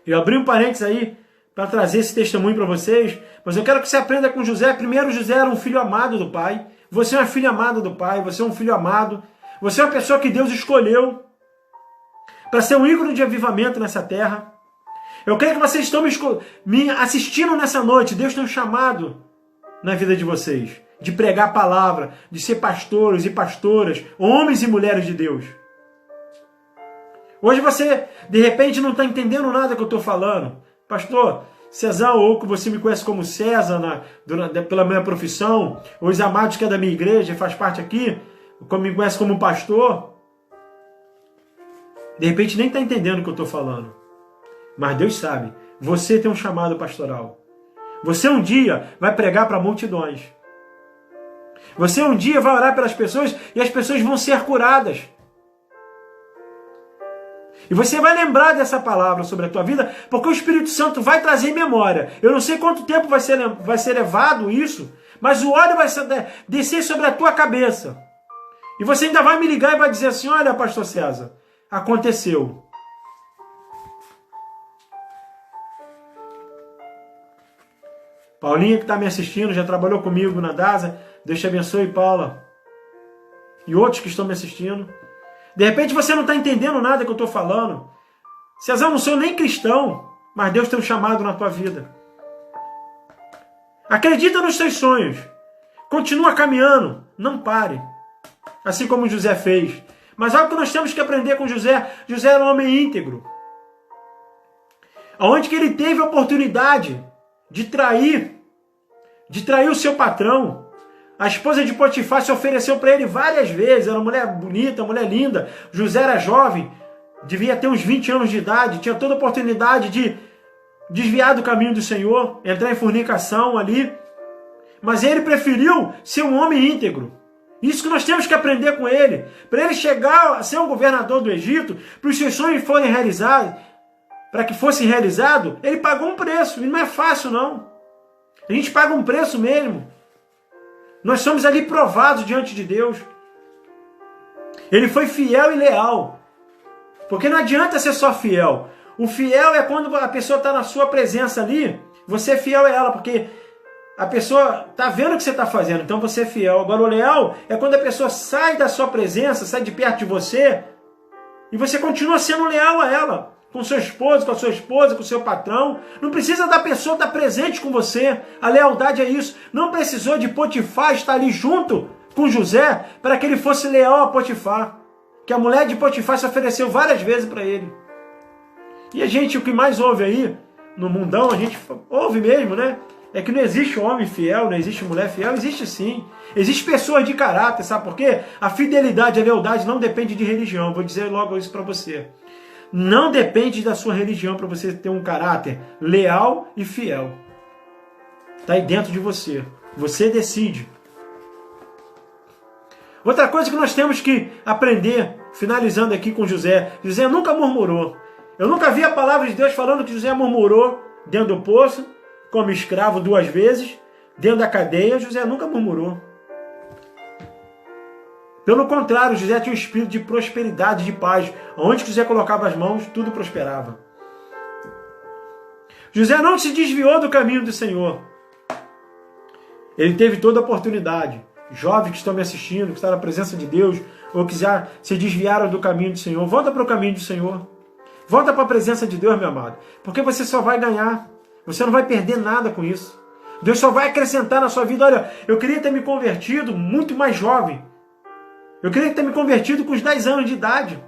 Eu abri um parênteses aí para trazer esse testemunho para vocês, mas eu quero que você aprenda com José. Primeiro, José era um filho amado do pai. Você é uma filha amada do pai, você é um filho amado. Você é uma pessoa que Deus escolheu para ser um ícone de avivamento nessa terra. Eu creio que vocês estão me assistindo nessa noite. Deus tem um chamado na vida de vocês, de pregar a palavra, de ser pastores e pastoras, homens e mulheres de Deus. Hoje você, de repente, não está entendendo nada que eu estou falando. Pastor, César, ou que você me conhece como César pela minha profissão, ou os amados que é da minha igreja, faz parte aqui, como me conhece como pastor, de repente nem está entendendo o que eu estou falando. Mas Deus sabe, você tem um chamado pastoral. Você um dia vai pregar para multidões. Você um dia vai orar pelas pessoas e as pessoas vão ser curadas. E você vai lembrar dessa palavra sobre a tua vida, porque o Espírito Santo vai trazer memória. Eu não sei quanto tempo vai ser levado isso, mas o óleo vai descer sobre a tua cabeça. E você ainda vai me ligar e vai dizer assim, olha, pastor César, aconteceu. Paulinha que está me assistindo, já trabalhou comigo na DASA, Deus te abençoe, Paula. E outros que estão me assistindo. De repente você não está entendendo nada que eu estou falando. César, eu não sou nem cristão, mas Deus tem um chamado na tua vida. Acredita nos seus sonhos. Continua caminhando, não pare. Assim como José fez. Mas algo que nós temos que aprender com José. José era um homem íntegro. Aonde que ele teve a oportunidade de trair o seu patrão. A esposa de Potifar se ofereceu para ele várias vezes. Era uma mulher bonita, uma mulher linda. José era jovem, devia ter uns 20 anos de idade, tinha toda a oportunidade de desviar do caminho do Senhor, entrar em fornicação ali. Mas ele preferiu ser um homem íntegro. Isso que nós temos que aprender com ele. Para ele chegar a ser um governador do Egito, para os seus sonhos forem realizados, para que fosse realizado, ele pagou um preço. E não é fácil, não. A gente paga um preço mesmo. Nós somos ali provados diante de Deus. Ele foi fiel e leal. Porque não adianta ser só fiel. O fiel é quando a pessoa está na sua presença ali, você é fiel a ela, porque a pessoa está vendo o que você está fazendo, então você é fiel. Agora o leal é quando a pessoa sai da sua presença, sai de perto de você, e você continua sendo leal a ela. Com seu esposo, com a sua esposa, com o seu patrão. Não precisa da pessoa estar presente com você. A lealdade é isso. Não precisou de Potifar estar ali junto com José para que ele fosse leal a Potifar. Que a mulher de Potifar se ofereceu várias vezes para ele. E a gente, o que mais ouve aí, no mundão, a gente ouve mesmo, né? É que não existe homem fiel, não existe mulher fiel. Existe sim. Existem pessoas de caráter, sabe por quê? A fidelidade, a lealdade não depende de religião. Vou dizer logo isso para você. Não depende da sua religião para você ter um caráter leal e fiel. Está aí dentro de você. Você decide. Outra coisa que nós temos que aprender, finalizando aqui com José. José nunca murmurou. Eu nunca vi a palavra de Deus falando que José murmurou dentro do poço, como escravo 2 vezes, dentro da cadeia. José nunca murmurou. Pelo contrário, José tinha um espírito de prosperidade, de paz. Onde José colocava as mãos, tudo prosperava. José não se desviou do caminho do Senhor. Ele teve toda a oportunidade. Jovens que estão me assistindo, que estão na presença de Deus, ou que já se desviaram do caminho do Senhor, volta para o caminho do Senhor. Volta para a presença de Deus, meu amado. Porque você só vai ganhar. Você não vai perder nada com isso. Deus só vai acrescentar na sua vida. Olha, eu queria ter me convertido muito mais jovem. Eu queria ter me convertido com os 10 anos de idade,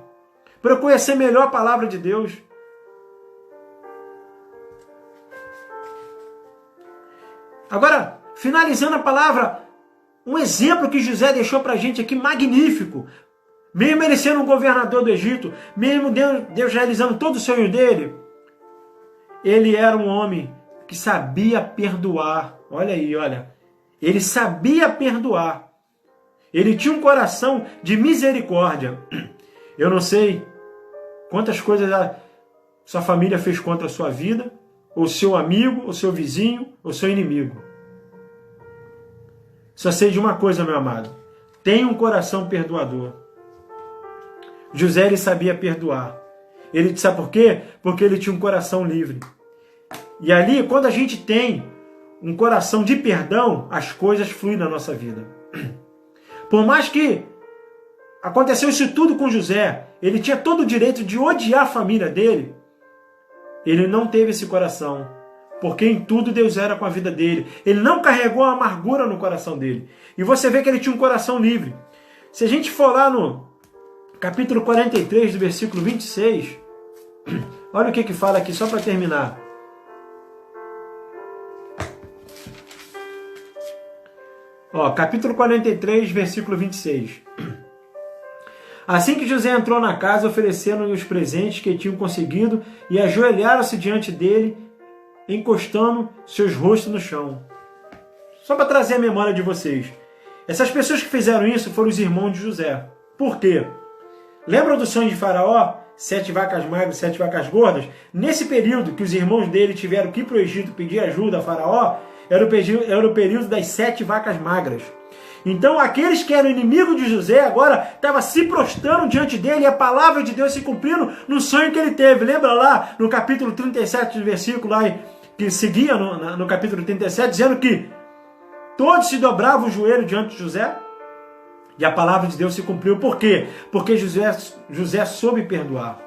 para eu conhecer melhor a palavra de Deus. Agora, finalizando a palavra, um exemplo que José deixou para a gente aqui, magnífico. Mesmo ele sendo um governador do Egito, mesmo Deus realizando todo o sonho dele, ele era um homem que sabia perdoar. Olha aí, olha. Ele sabia perdoar. Ele tinha um coração de misericórdia. Eu não sei quantas coisas a sua família fez contra a sua vida, ou seu amigo, ou seu vizinho, ou seu inimigo. Só sei de uma coisa, meu amado. Tenha um coração perdoador. José, ele sabia perdoar. Ele sabe por quê? Porque ele tinha um coração livre. E ali, quando a gente tem um coração de perdão, as coisas fluem na nossa vida. Por mais que aconteceu isso tudo com José, ele tinha todo o direito de odiar a família dele, ele não teve esse coração, porque em tudo Deus era com a vida dele. Ele não carregou a amargura no coração dele. E você vê que ele tinha um coração livre. Se a gente for lá no capítulo 43, do versículo 26, olha o que fala aqui, só para terminar. Capítulo 43, versículo 26. Assim que José entrou na casa, ofereceram-lhe os presentes que tinham conseguido e ajoelharam-se diante dele, encostando seus rostos no chão. Só para trazer a memória de vocês. Essas pessoas que fizeram isso foram os irmãos de José. Por quê? Lembram do sonho de Faraó? 7 vacas magras, 7 vacas gordas? Nesse período que os irmãos dele tiveram que ir para o Egito pedir ajuda a Faraó, era o período das 7 vacas magras. Então aqueles que eram inimigos de José agora estavam se prostrando diante dele e a palavra de Deus se cumprindo no sonho que ele teve. Lembra lá no capítulo 37 do versículo lá, que seguia no capítulo 37, dizendo que todos se dobravam o joelho diante de José? E a palavra de Deus se cumpriu. Por quê? Porque José soube perdoar.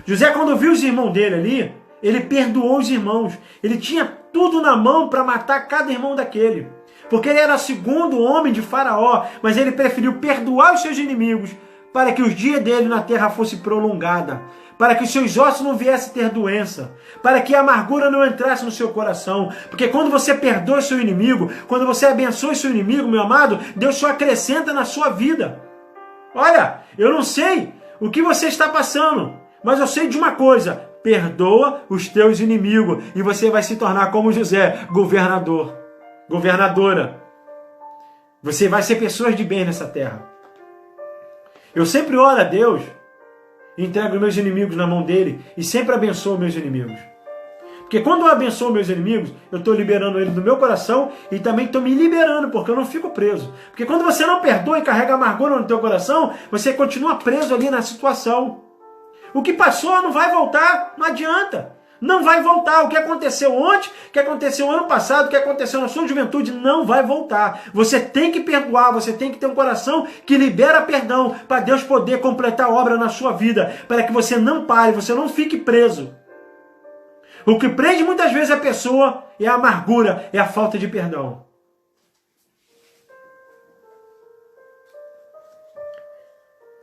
José, quando viu os irmãos dele ali, ele perdoou os irmãos. Ele tinha tudo na mão para matar cada irmão daquele. Porque ele era o segundo homem de Faraó, mas ele preferiu perdoar os seus inimigos para que os dias dele na terra fosse prolongada, para que os seus ossos não viessem ter doença, para que a amargura não entrasse no seu coração. Porque quando você perdoa o seu inimigo, quando você abençoa o seu inimigo, meu amado, Deus só acrescenta na sua vida. Olha, eu não sei o que você está passando, mas eu sei de uma coisa: perdoa os teus inimigos e você vai se tornar como José, governador, governadora. Você vai ser pessoas de bem nessa terra. Eu sempre oro a Deus, entrego meus inimigos na mão dele e sempre abençoo meus inimigos. Porque quando eu abençoo meus inimigos, eu estou liberando eles do meu coração e também estou me liberando, porque eu não fico preso. Porque quando você não perdoa e carrega amargura no teu coração, você continua preso ali na situação. O que passou não vai voltar, não adianta. Não vai voltar. O que aconteceu ontem, o que aconteceu ano passado, o que aconteceu na sua juventude, não vai voltar. Você tem que perdoar, você tem que ter um coração que libera perdão para Deus poder completar a obra na sua vida, para que você não pare, você não fique preso. O que prende muitas vezes a pessoa é a amargura, é a falta de perdão.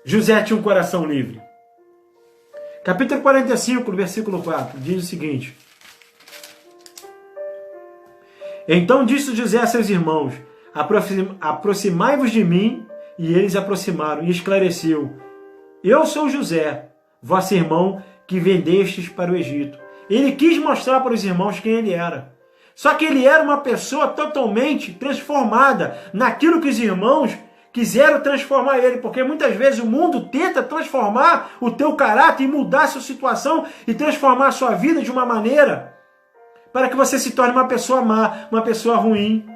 José tinha um coração livre. Capítulo 45, versículo 4, diz o seguinte: Então disse José a seus irmãos: Aproximai-vos de mim. E eles aproximaram, e esclareceu: Eu sou José, vosso irmão, que vendestes para o Egito. Ele quis mostrar para os irmãos quem ele era. Só que ele era uma pessoa totalmente transformada naquilo que os irmãos quiseram transformar ele, porque muitas vezes o mundo tenta transformar o teu caráter e mudar a sua situação e transformar a sua vida de uma maneira para que você se torne uma pessoa má, uma pessoa ruim.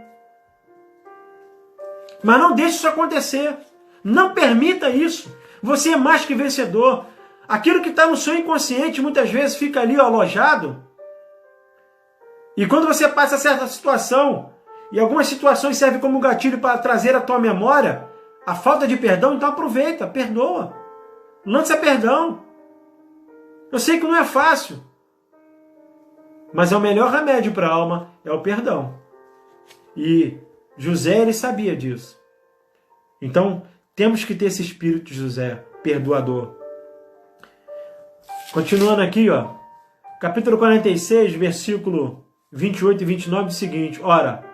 Mas não deixe isso acontecer. Não permita isso. Você é mais que vencedor. Aquilo que está no seu inconsciente muitas vezes fica ali alojado. E quando você passa certa situação, e algumas situações servem como gatilho para trazer à tua memória a falta de perdão, então aproveita, perdoa. Lança perdão. Eu sei que não é fácil. Mas é o melhor remédio para a alma, é o perdão. E José, ele sabia disso. Então, temos que ter esse espírito de José, perdoador. Continuando aqui, capítulo 46, versículo 28 e 29, diz o seguinte: ora,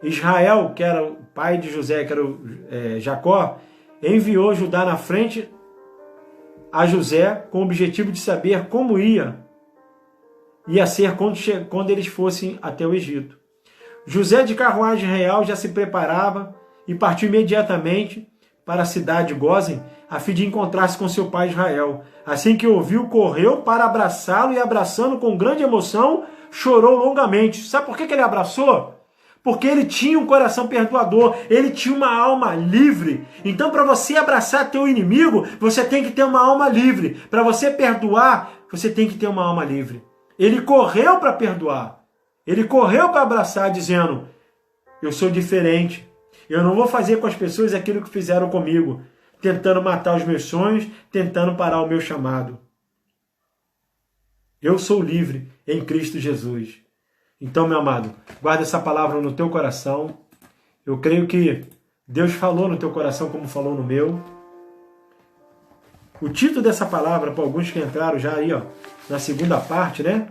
Israel, que era o pai de José, que era Jacó, enviou Judá na frente a José com o objetivo de saber como ia ser quando eles fossem até o Egito. José, de carruagem real, já se preparava e partiu imediatamente para a cidade de Gósen, a fim de encontrar-se com seu pai Israel. Assim que ouviu, correu para abraçá-lo e, abraçando com grande emoção, chorou longamente. Sabe por que ele abraçou? Porque ele tinha um coração perdoador, ele tinha uma alma livre. Então, para você abraçar teu inimigo, você tem que ter uma alma livre. Para você perdoar, você tem que ter uma alma livre. Ele correu para perdoar. Ele correu para abraçar, dizendo: eu sou diferente. Eu não vou fazer com as pessoas aquilo que fizeram comigo, tentando matar os meus sonhos, tentando parar o meu chamado. Eu sou livre em Cristo Jesus. Então, meu amado, guarda essa palavra no teu coração. Eu creio que Deus falou no teu coração como falou no meu. O título dessa palavra, para alguns que entraram já aí, na segunda parte, né,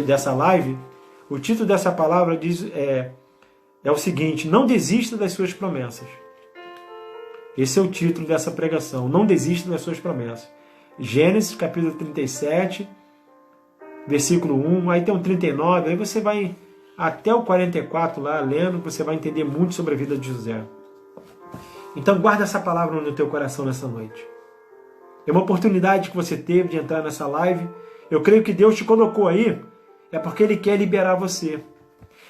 dessa live, o título dessa palavra diz, é o seguinte: não desista das suas promessas. Esse é o título dessa pregação: não desista das suas promessas. Gênesis capítulo 37, versículo 1, aí tem um 39, aí você vai até o 44 lá lendo, você vai entender muito sobre a vida de José. Então guarda essa palavra no teu coração nessa noite. É uma oportunidade que você teve de entrar nessa live. Eu creio que Deus te colocou aí, é porque Ele quer liberar você.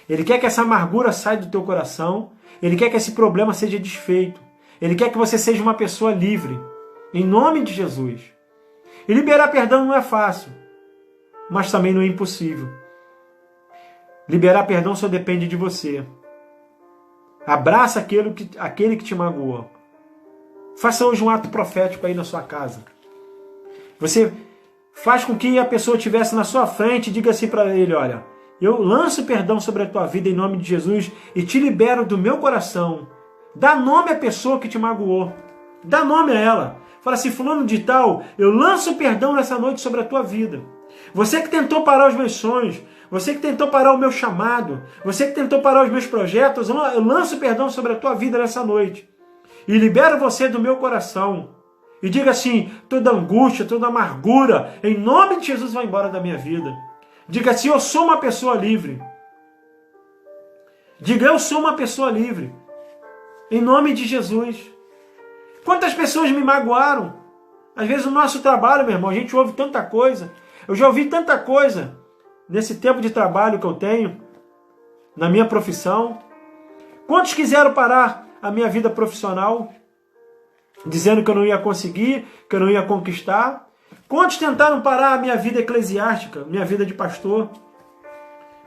Ele quer que essa amargura saia do teu coração. Ele quer que esse problema seja desfeito. Ele quer que você seja uma pessoa livre. Em nome de Jesus. E liberar perdão não é fácil, mas também não é impossível. Liberar perdão só depende de você. Abraça aquele que te magoou. Faça hoje um ato profético aí na sua casa. Você faz com que a pessoa estivesse na sua frente e diga assim para ele: olha, eu lanço perdão sobre a tua vida em nome de Jesus e te libero do meu coração. Dá nome à pessoa que te magoou. Dá nome a ela. Fala assim: fulano de tal, eu lanço perdão nessa noite sobre a tua vida. Você que tentou parar os meus sonhos, você que tentou parar o meu chamado, você que tentou parar os meus projetos, eu lanço perdão sobre a tua vida nessa noite. E libero você do meu coração. E diga assim: toda angústia, toda amargura, em nome de Jesus, vai embora da minha vida. Diga assim: eu sou uma pessoa livre. Diga: eu sou uma pessoa livre. Em nome de Jesus. Quantas pessoas me magoaram? Às vezes no nosso trabalho, meu irmão, a gente ouve tanta coisa. Eu já ouvi tanta coisa nesse tempo de trabalho que eu tenho, na minha profissão. Quantos quiseram parar a minha vida profissional, dizendo que eu não ia conseguir, que eu não ia conquistar? Quantos tentaram parar a minha vida eclesiástica, minha vida de pastor?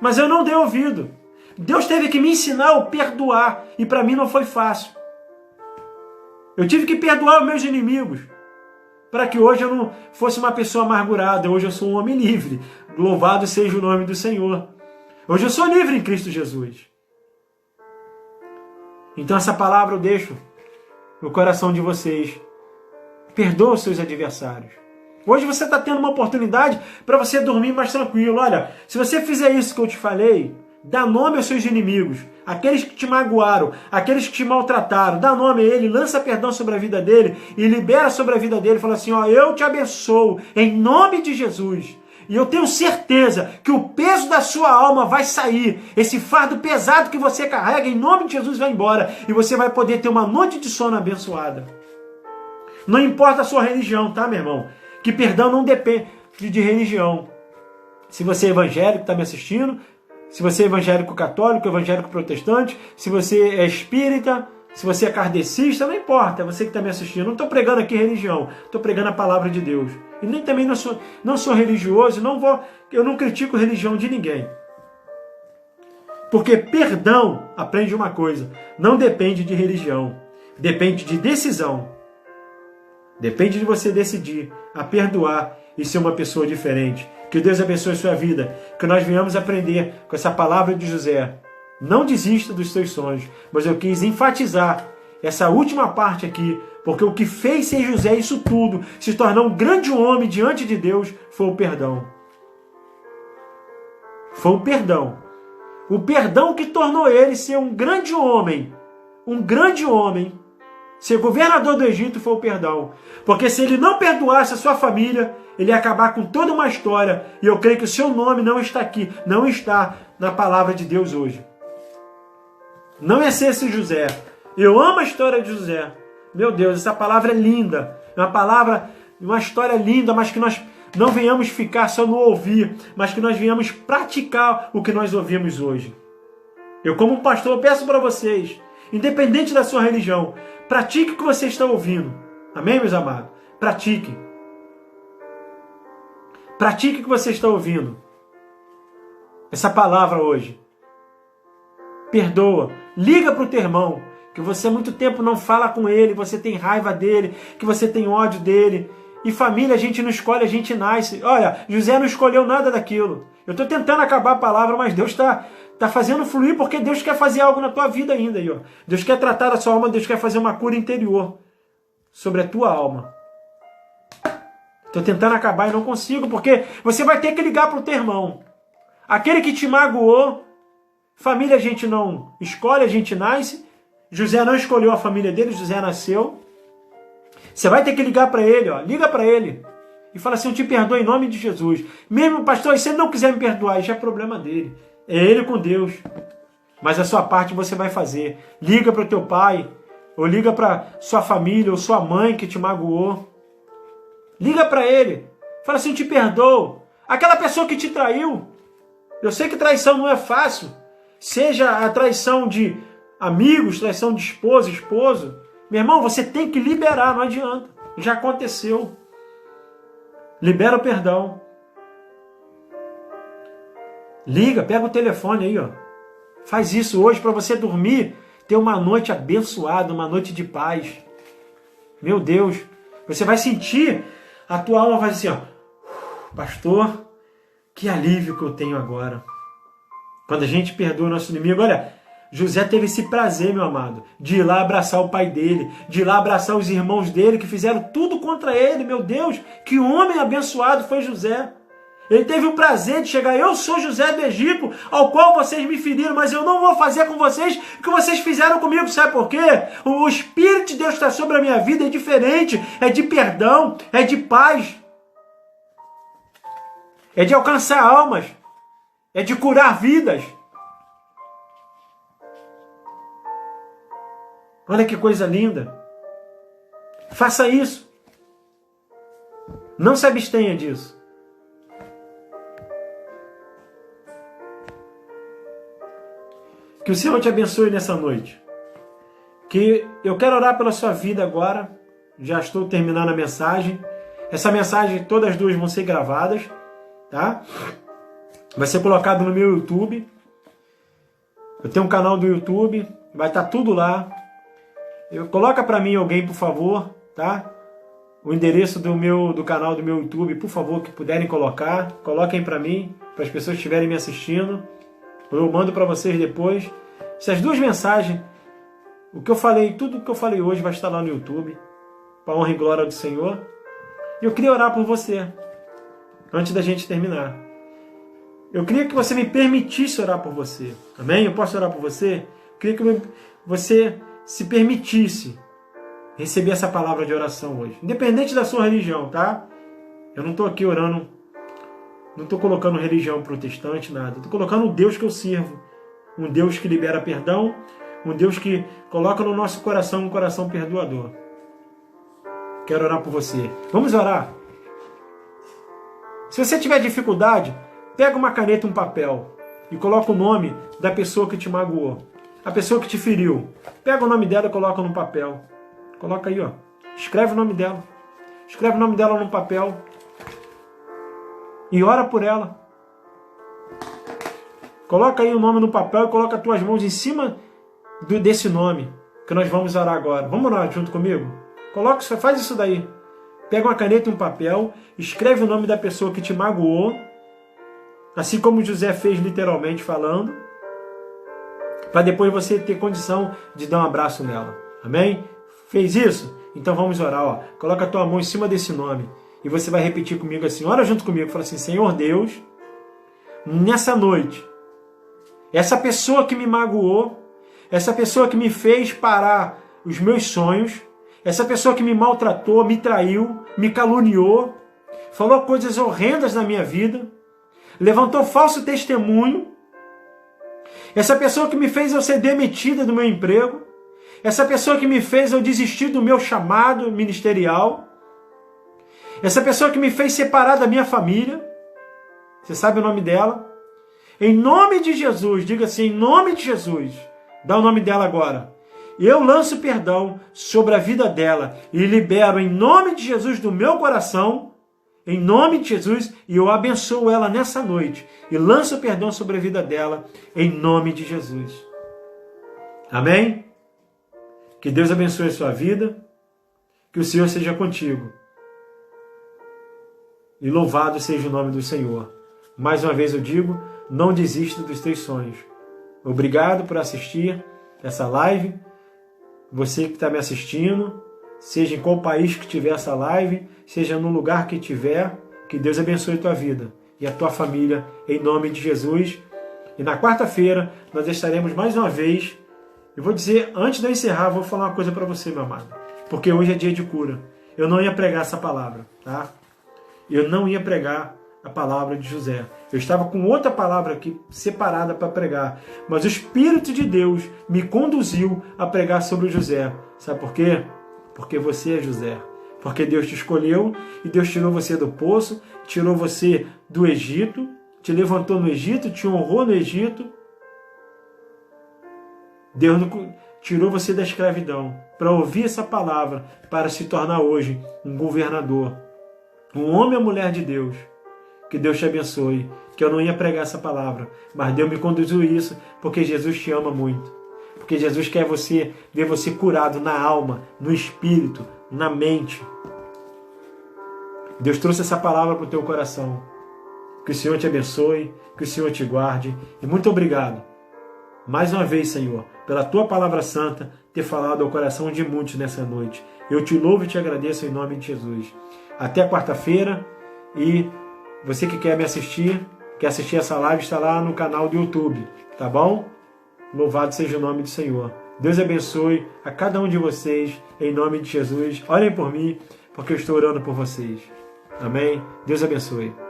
Mas eu não dei ouvido. Deus teve que me ensinar a perdoar, e para mim não foi fácil. Eu tive que perdoar os meus inimigos, para que hoje eu não fosse uma pessoa amargurada. Hoje eu sou um homem livre. Louvado seja o nome do Senhor. Hoje eu sou livre em Cristo Jesus. Então essa palavra eu deixo no coração de vocês. Perdoa os seus adversários. Hoje você está tendo uma oportunidade para você dormir mais tranquilo. Olha, se você fizer isso que eu te falei, dá nome aos seus inimigos, aqueles que te magoaram, aqueles que te maltrataram, dá nome a ele, lança perdão sobre a vida dele e libera sobre a vida dele. Fala assim: ó, eu te abençoo em nome de Jesus. E eu tenho certeza que o peso da sua alma vai sair. Esse fardo pesado que você carrega, em nome de Jesus, vai embora. E você vai poder ter uma noite de sono abençoada. Não importa a sua religião, tá, meu irmão? Que perdão não depende de religião. Se você é evangélico, está me assistindo, se você é evangélico católico, evangélico protestante, se você é espírita, se você é kardecista, não importa, é você que está me assistindo. Não estou pregando aqui religião, estou pregando a palavra de Deus. E nem também não sou religioso, eu não critico religião de ninguém. Porque perdão, aprende uma coisa, não depende de religião, depende de decisão. Depende de você decidir a perdoar e ser uma pessoa diferente. Que Deus abençoe a sua vida. Que nós venhamos aprender com essa palavra de José. Não desista dos seus sonhos. Mas eu quis enfatizar essa última parte aqui, porque o que fez ser José isso tudo, se tornar um grande homem diante de Deus, foi o perdão. Foi o perdão. O perdão que tornou ele ser um grande homem. Um grande homem. Ser governador do Egito foi o perdão. Porque se ele não perdoasse a sua família, ele ia acabar com toda uma história. E eu creio que o seu nome não está aqui. Não está na palavra de Deus hoje. Não é ser esse José. Eu amo a história de José. Meu Deus, essa palavra é linda. É uma palavra, uma história linda, mas que nós não venhamos ficar só no ouvir, mas que nós venhamos praticar o que nós ouvimos hoje. Eu, como pastor, peço para vocês, independente da sua religião, pratique o que você está ouvindo. Amém, meus amados? Pratique. Pratique o que você está ouvindo. Essa palavra hoje. Perdoa. Liga para o teu irmão, que você há muito tempo não fala com ele, você tem raiva dele, que você tem ódio dele. E família, a gente não escolhe, a gente nasce. Olha, José não escolheu nada daquilo. Eu estou tentando acabar a palavra, mas Deus está fazendo fluir, porque Deus quer fazer algo na tua vida ainda. Aí, ó. Deus quer tratar a sua alma, Deus quer fazer uma cura interior sobre a tua alma. Estou tentando acabar e não consigo, porque você vai ter que ligar para o teu irmão. Aquele que te magoou. Família a gente não escolhe, a gente nasce. José não escolheu a família dele, José nasceu. Você vai ter que ligar para ele, ó. Liga para ele. E fala assim, eu te perdoo em nome de Jesus. Mesmo, pastor, se ele não quiser me perdoar, isso é problema dele. É ele com Deus. Mas a sua parte você vai fazer. Liga para o teu pai, ou liga para sua família, ou sua mãe que te magoou. Liga para ele. Fala assim, eu te perdoo. Aquela pessoa que te traiu. Eu sei que traição não é fácil. Seja a traição de amigos, traição de esposa, esposo. Meu irmão, você tem que liberar, não adianta. Já aconteceu. Libera o perdão. Liga, pega o telefone aí, ó. Faz isso hoje para você dormir, ter uma noite abençoada, uma noite de paz. Meu Deus, você vai sentir, a tua alma vai assim, ó. Pastor, que alívio que eu tenho agora. Quando a gente perdoa o nosso inimigo, olha, José teve esse prazer, meu amado, de ir lá abraçar o pai dele, de ir lá abraçar os irmãos dele, que fizeram tudo contra ele. Meu Deus, que homem abençoado foi José. Ele teve o prazer de chegar, eu sou José do Egito, ao qual vocês me feriram, mas eu não vou fazer com vocês o que vocês fizeram comigo. Sabe por quê? O Espírito de Deus está sobre a minha vida, é diferente, é de perdão, é de paz, é de alcançar almas, é de curar vidas. Olha que coisa linda. Faça isso. Não se abstenha disso. Que o Senhor te abençoe nessa noite. Que eu quero orar pela sua vida agora. Já estou terminando a mensagem. Essa mensagem, todas as duas vão ser gravadas, tá? Vai ser colocado no meu YouTube. Eu tenho um canal do YouTube. Vai estar tudo lá. Coloca para mim alguém, por favor, tá? O endereço do canal do meu YouTube, por favor, que puderem colocar. Coloquem para mim, para as pessoas que estiverem me assistindo. Eu mando para vocês depois. Essas duas mensagens, o que eu falei, tudo o que eu falei hoje vai estar lá no YouTube, para a honra e glória do Senhor. E eu queria orar por você, antes da gente terminar. Eu queria que você me permitisse orar por você. Amém? Eu posso orar por você? Eu queria que você se permitisse receber essa palavra de oração hoje. Independente da sua religião, tá? Eu não estou aqui orando, não estou colocando religião protestante, nada. Estou colocando o Deus que eu sirvo. Um Deus que libera perdão, um Deus que coloca no nosso coração um coração perdoador. Quero orar por você. Vamos orar? Se você tiver dificuldade, pega uma caneta e um papel e coloca o nome da pessoa que te magoou. A pessoa que te feriu. Pega o nome dela e coloca no papel. Coloca aí, ó. Escreve o nome dela. Escreve o nome dela no papel. E ora por ela. Coloca aí o nome no papel e coloca as tuas mãos em cima desse nome que nós vamos orar agora. Vamos orar junto comigo? Faz isso daí. Pega uma caneta e um papel, escreve o nome da pessoa que te magoou, assim como José fez literalmente falando, para depois você ter condição de dar um abraço nela. Amém? Fez isso? Então vamos orar. Ó. Coloca a tua mão em cima desse nome e você vai repetir comigo assim, ora junto comigo, fala assim, Senhor Deus, nessa noite, essa pessoa que me magoou, essa pessoa que me fez parar os meus sonhos, essa pessoa que me maltratou, me traiu, me caluniou, falou coisas horrendas na minha vida, levantou falso testemunho, essa pessoa que me fez eu ser demitida do meu emprego, essa pessoa que me fez eu desistir do meu chamado ministerial, essa pessoa que me fez separar da minha família, você sabe o nome dela? Em nome de Jesus, diga assim, em nome de Jesus, dá o nome dela agora. Eu lanço perdão sobre a vida dela e libero em nome de Jesus do meu coração, em nome de Jesus, e eu abençoo ela nessa noite e lanço perdão sobre a vida dela em nome de Jesus. Amém? Que Deus abençoe a sua vida, que o Senhor seja contigo. E louvado seja o nome do Senhor. Mais uma vez eu digo, não desista dos teus sonhos. Obrigado por assistir essa live. Você que está me assistindo, seja em qual país que tiver essa live, seja no lugar que tiver, que Deus abençoe a tua vida e a tua família, em nome de Jesus. E na quarta-feira nós estaremos mais uma vez. Eu vou dizer, antes de eu encerrar, vou falar uma coisa para você, meu amado, porque hoje é dia de cura. Eu não ia pregar essa palavra, tá? Eu não ia pregar a palavra de José. Eu estava com outra palavra aqui separada para pregar, mas o Espírito de Deus me conduziu a pregar sobre José. Sabe por quê? Porque você é José. Porque Deus te escolheu e Deus tirou você do poço, tirou você do Egito, te levantou no Egito, te honrou no Egito. Deus tirou você da escravidão para ouvir essa palavra, para se tornar hoje um governador, um homem ou mulher de Deus. Que Deus te abençoe, que eu não ia pregar essa palavra, mas Deus me conduziu isso, porque Jesus te ama muito. Porque Jesus quer ver você curado na alma, no espírito, na mente. Deus trouxe essa palavra para o teu coração. Que o Senhor te abençoe, que o Senhor te guarde. E muito obrigado, mais uma vez, Senhor, pela tua palavra santa, ter falado ao coração de muitos nessa noite. Eu te louvo e te agradeço em nome de Jesus. Até quarta-feira e você que quer me assistir, quer assistir essa live, está lá no canal do YouTube, tá bom? Louvado seja o nome do Senhor. Deus abençoe a cada um de vocês, em nome de Jesus. Orem por mim, porque eu estou orando por vocês. Amém? Deus abençoe.